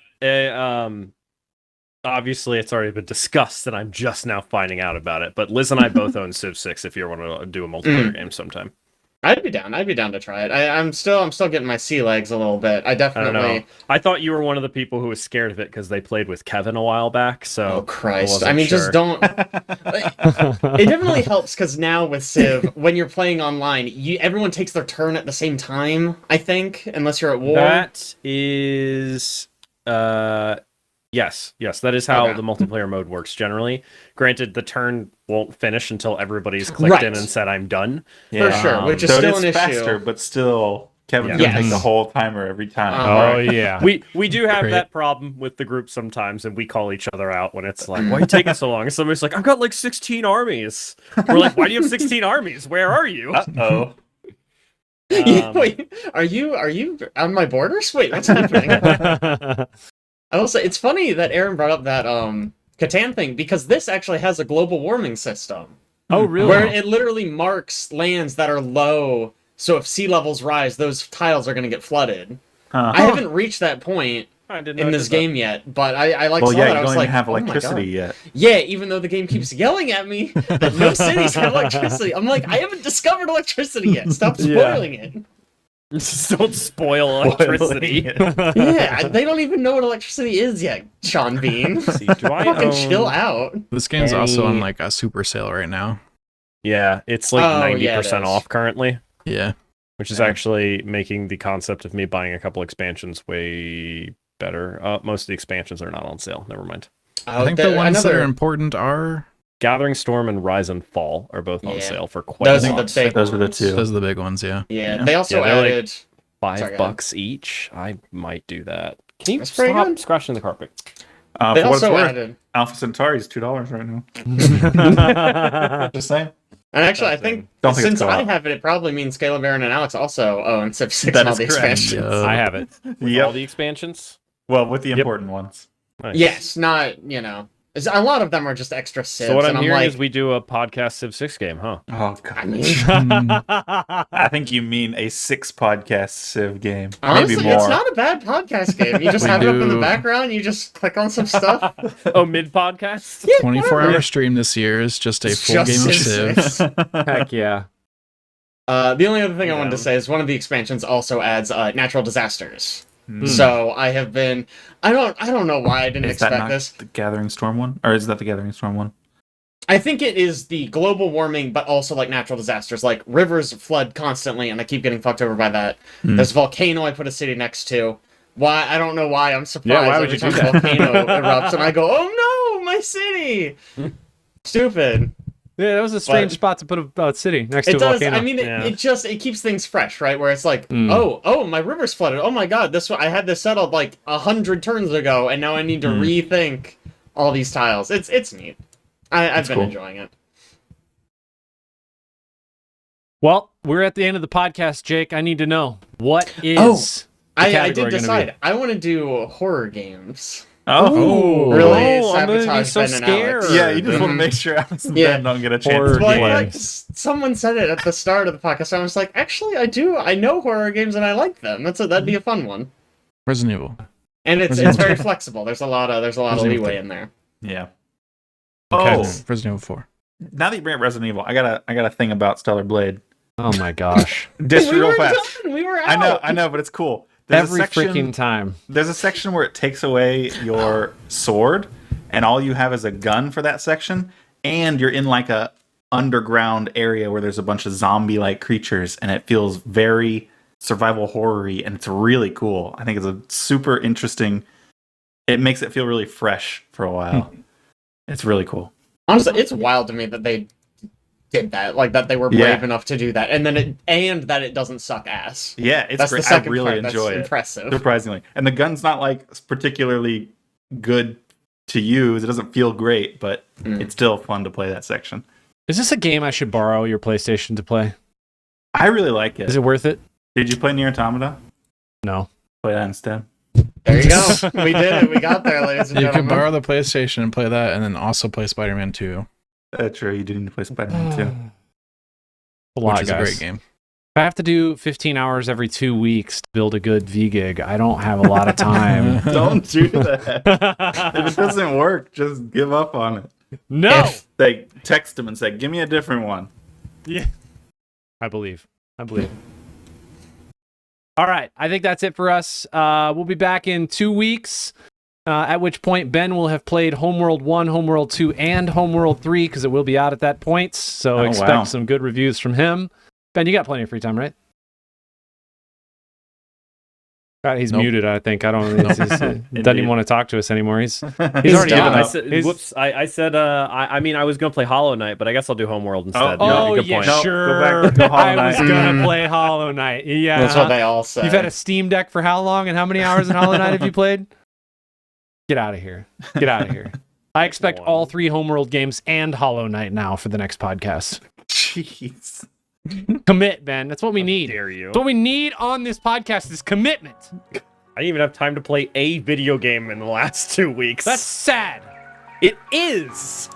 obviously it's already been discussed, and I'm just now finding out about it. But Liz and I both own Civ 6 if you want to do a multiplayer game sometime. I'd be down to try it. I'm still getting my sea legs a little bit. I I don't know. definitely. I thought you were one of the people who was scared of it because they played with Kevin a while back. So Oh Christ! wasn't I mean, sure. just don't. It definitely helps because now with Civ, when you're playing online, everyone takes their turn at the same time. I think, unless you're at war. That is, yes, that is how Okay. the multiplayer mode works generally. Granted, the turn won't finish until everybody's clicked in Right. and said, "I'm done." For sure, which is So still it is an issue. faster, but still Kevin's Yeah. gonna take the Yes. whole timer every time. Oh yeah. We do have Great. that problem with the group sometimes, and we call each other out when it's like, "Why are you taking so long?" And somebody's like, "I've got like 16 armies." We're like, "Why do you have 16 armies? Where are you?" Uh-oh. Wait, are you on my borders? Wait, what's happening? I will say it's funny that Aaron brought up that Catan thing because this actually has a global warming system Oh really? where it literally marks lands that are low. So if sea levels rise, those tiles are going to get flooded. Huh. I haven't reached that point I didn't in know this it did that. game yet, but I like Well, saw yeah, that. you I don't was even like, have oh my electricity God. yet. Yeah, even though the game keeps yelling at me that no cities have electricity. I'm like, I haven't discovered electricity yet. Stop Yeah. spoiling it. Just don't spoil electricity. Yeah, they don't even know what electricity is yet, Sean Bean. See, do I Fucking own... chill out. This game's also on Any- like a super sale right now. Yeah, it's like Oh, yeah, 90% it is. off currently, Yeah. which is Yeah. actually making the concept of me buying a couple expansions way better. Most of the expansions are not on sale. Never mind. I think the ones that are important are Gathering Storm and Rise and Fall are both on Yeah. sale for quite Those a are the lot. big Those are the ones. two. those are the big ones, yeah. Yeah, Yeah. they also Yeah, they're like- added. $5 Sorry, go ahead. each. I might do that. Can you That's pretty stop good. scratching the carpet? They For what it's also worth, added. Alpha Centauri is $2 right now. Just saying. And actually, I Something. think Don't think it's since I co-op. have it probably means Caleb, Aaron, and Alex also own Civ 6 That and all is the correct. expansions. I have it. With Yep. all the expansions. Well, with the Yep. important ones. Nice. Yes, not, a lot of them are just extra Civs. So what I'm and I'm hearing like, is we do a podcast Civ 6 game, huh? Oh, I God. mean, I think you mean a 6 podcast Civ game. honestly, Maybe more. it's not a bad podcast game. You just We have it up in the do- background, you just click on some stuff. Oh, mid podcast? 24-hour stream this year is just a It's full just game of Civ Civ. 6. Heck yeah. The only other thing I wanted to Down. say is one of the expansions also adds natural disasters. Hmm. So I have been. I don't know why I didn't Is that expect not this. the Gathering Storm one? Or is that the Gathering Storm one? I think it is the global warming, but also like natural disasters. Like rivers flood constantly, and I keep getting fucked over by that. Hmm. There's a volcano I put a city next to. Why? I don't know why. I'm surprised Yeah, why would every you time do a volcano erupts, and I go, "Oh no, my city!" Stupid. Yeah, that was a strange But- spot to put a city next to It a does. volcano. I mean, Yeah. it keeps things fresh, right? Where it's like, Mm. oh, my river's flooded. Oh my god, I had this settled like 100 turns ago, and now I need to rethink all these tiles. It's neat. I've That's been cool. enjoying it. Well, we're at the end of the podcast, Jake. I need to know what is the I category did gonna be? decide. I want to do horror games. Oh. Really? Oh, I'm gonna be Sabotage so Ben and Alex. scared. Yeah, you just want to Mhm. make sure Alex and Yeah. Ben don't get a Horror chance to Well, I play. like, someone said it at the start of the podcast. I was like, actually, I do. I know horror games and I like them. That'd be a fun one. Resident Evil. And it's Resident very Evil. flexible. There's a lot of Resident Evil leeway 3. in there. Yeah. Okay. Oh, Resident Evil 4. now that you bring up Resident Evil, I got a thing about Stellar Blade. Oh my gosh. Just we real were fast. done. We were out. I know, but it's cool. There's Every a section, freaking time. There's a section where it takes away your sword, and all you have is a gun for that section, and you're in like a underground area where there's a bunch of zombie-like creatures, and it feels very survival horror-y, and it's really cool. I think it's a super interesting. It makes it feel really fresh for a while. It's really cool. Honestly, it's wild to me that they did that. Like that they were brave Yeah. enough to do that, and that it doesn't suck ass. Yeah, it's That's great. the second I really part. enjoy That's it. impressive. Surprisingly. And the gun's not like particularly good to use. It doesn't feel great, but it's still fun to play that section. Is this a game I should borrow your PlayStation to play? I really like it. Is it worth it? Did you play Nier Automata? No. Play that instead. There you go. We did it. We got there, ladies and You gentlemen. can borrow the PlayStation and play that, and then also play Spider-Man 2, True, you do need to play Spider-Man too. A lot, which is guys. a great game. If I have to do 15 hours every 2 weeks to build a good V gig, I don't have a lot of time. Don't do that. If it doesn't work, just give up on it. No. They text him and say, "Give me a different one." Yeah. I believe. All right. I think that's it for us. We'll be back in 2 weeks, at which point Ben will have played Homeworld 1, Homeworld 2, and Homeworld 3 because it will be out at that point. So Oh, expect wow. some good reviews from him. Ben, you got plenty of free time, right? He's Nope. muted, I think. I don't. Doesn't even want to talk to us anymore. He's He's already done. given I up. said, He's- whoops. I said. I mean, I was gonna play Hollow Knight, but I guess I'll do Homeworld instead. Oh, good yeah, point. No, sure. go back to Hollow I was Knight. gonna play Hollow Knight. Yeah, That's what they all say. You've had a Steam Deck for how long, and how many hours in Hollow Knight have you played? Get out of here! Get out of here! I expect all 3 Homeworld games and Hollow Knight now for the next podcast. Jeez. Commit, man. That's what we need. Dare you? That's what we need on this podcast is commitment. I didn't even have time to play a video game in the last 2 weeks. That's sad. it is.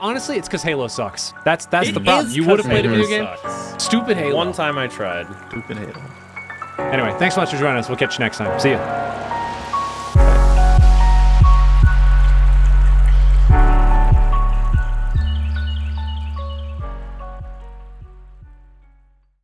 Honestly, it's because Halo sucks. That's the It problem. is You would have 'cause played a Halo video game. sucks. Stupid Halo. One time I tried. Stupid Halo. Anyway, thanks so much for joining us. We'll catch you next time. See ya.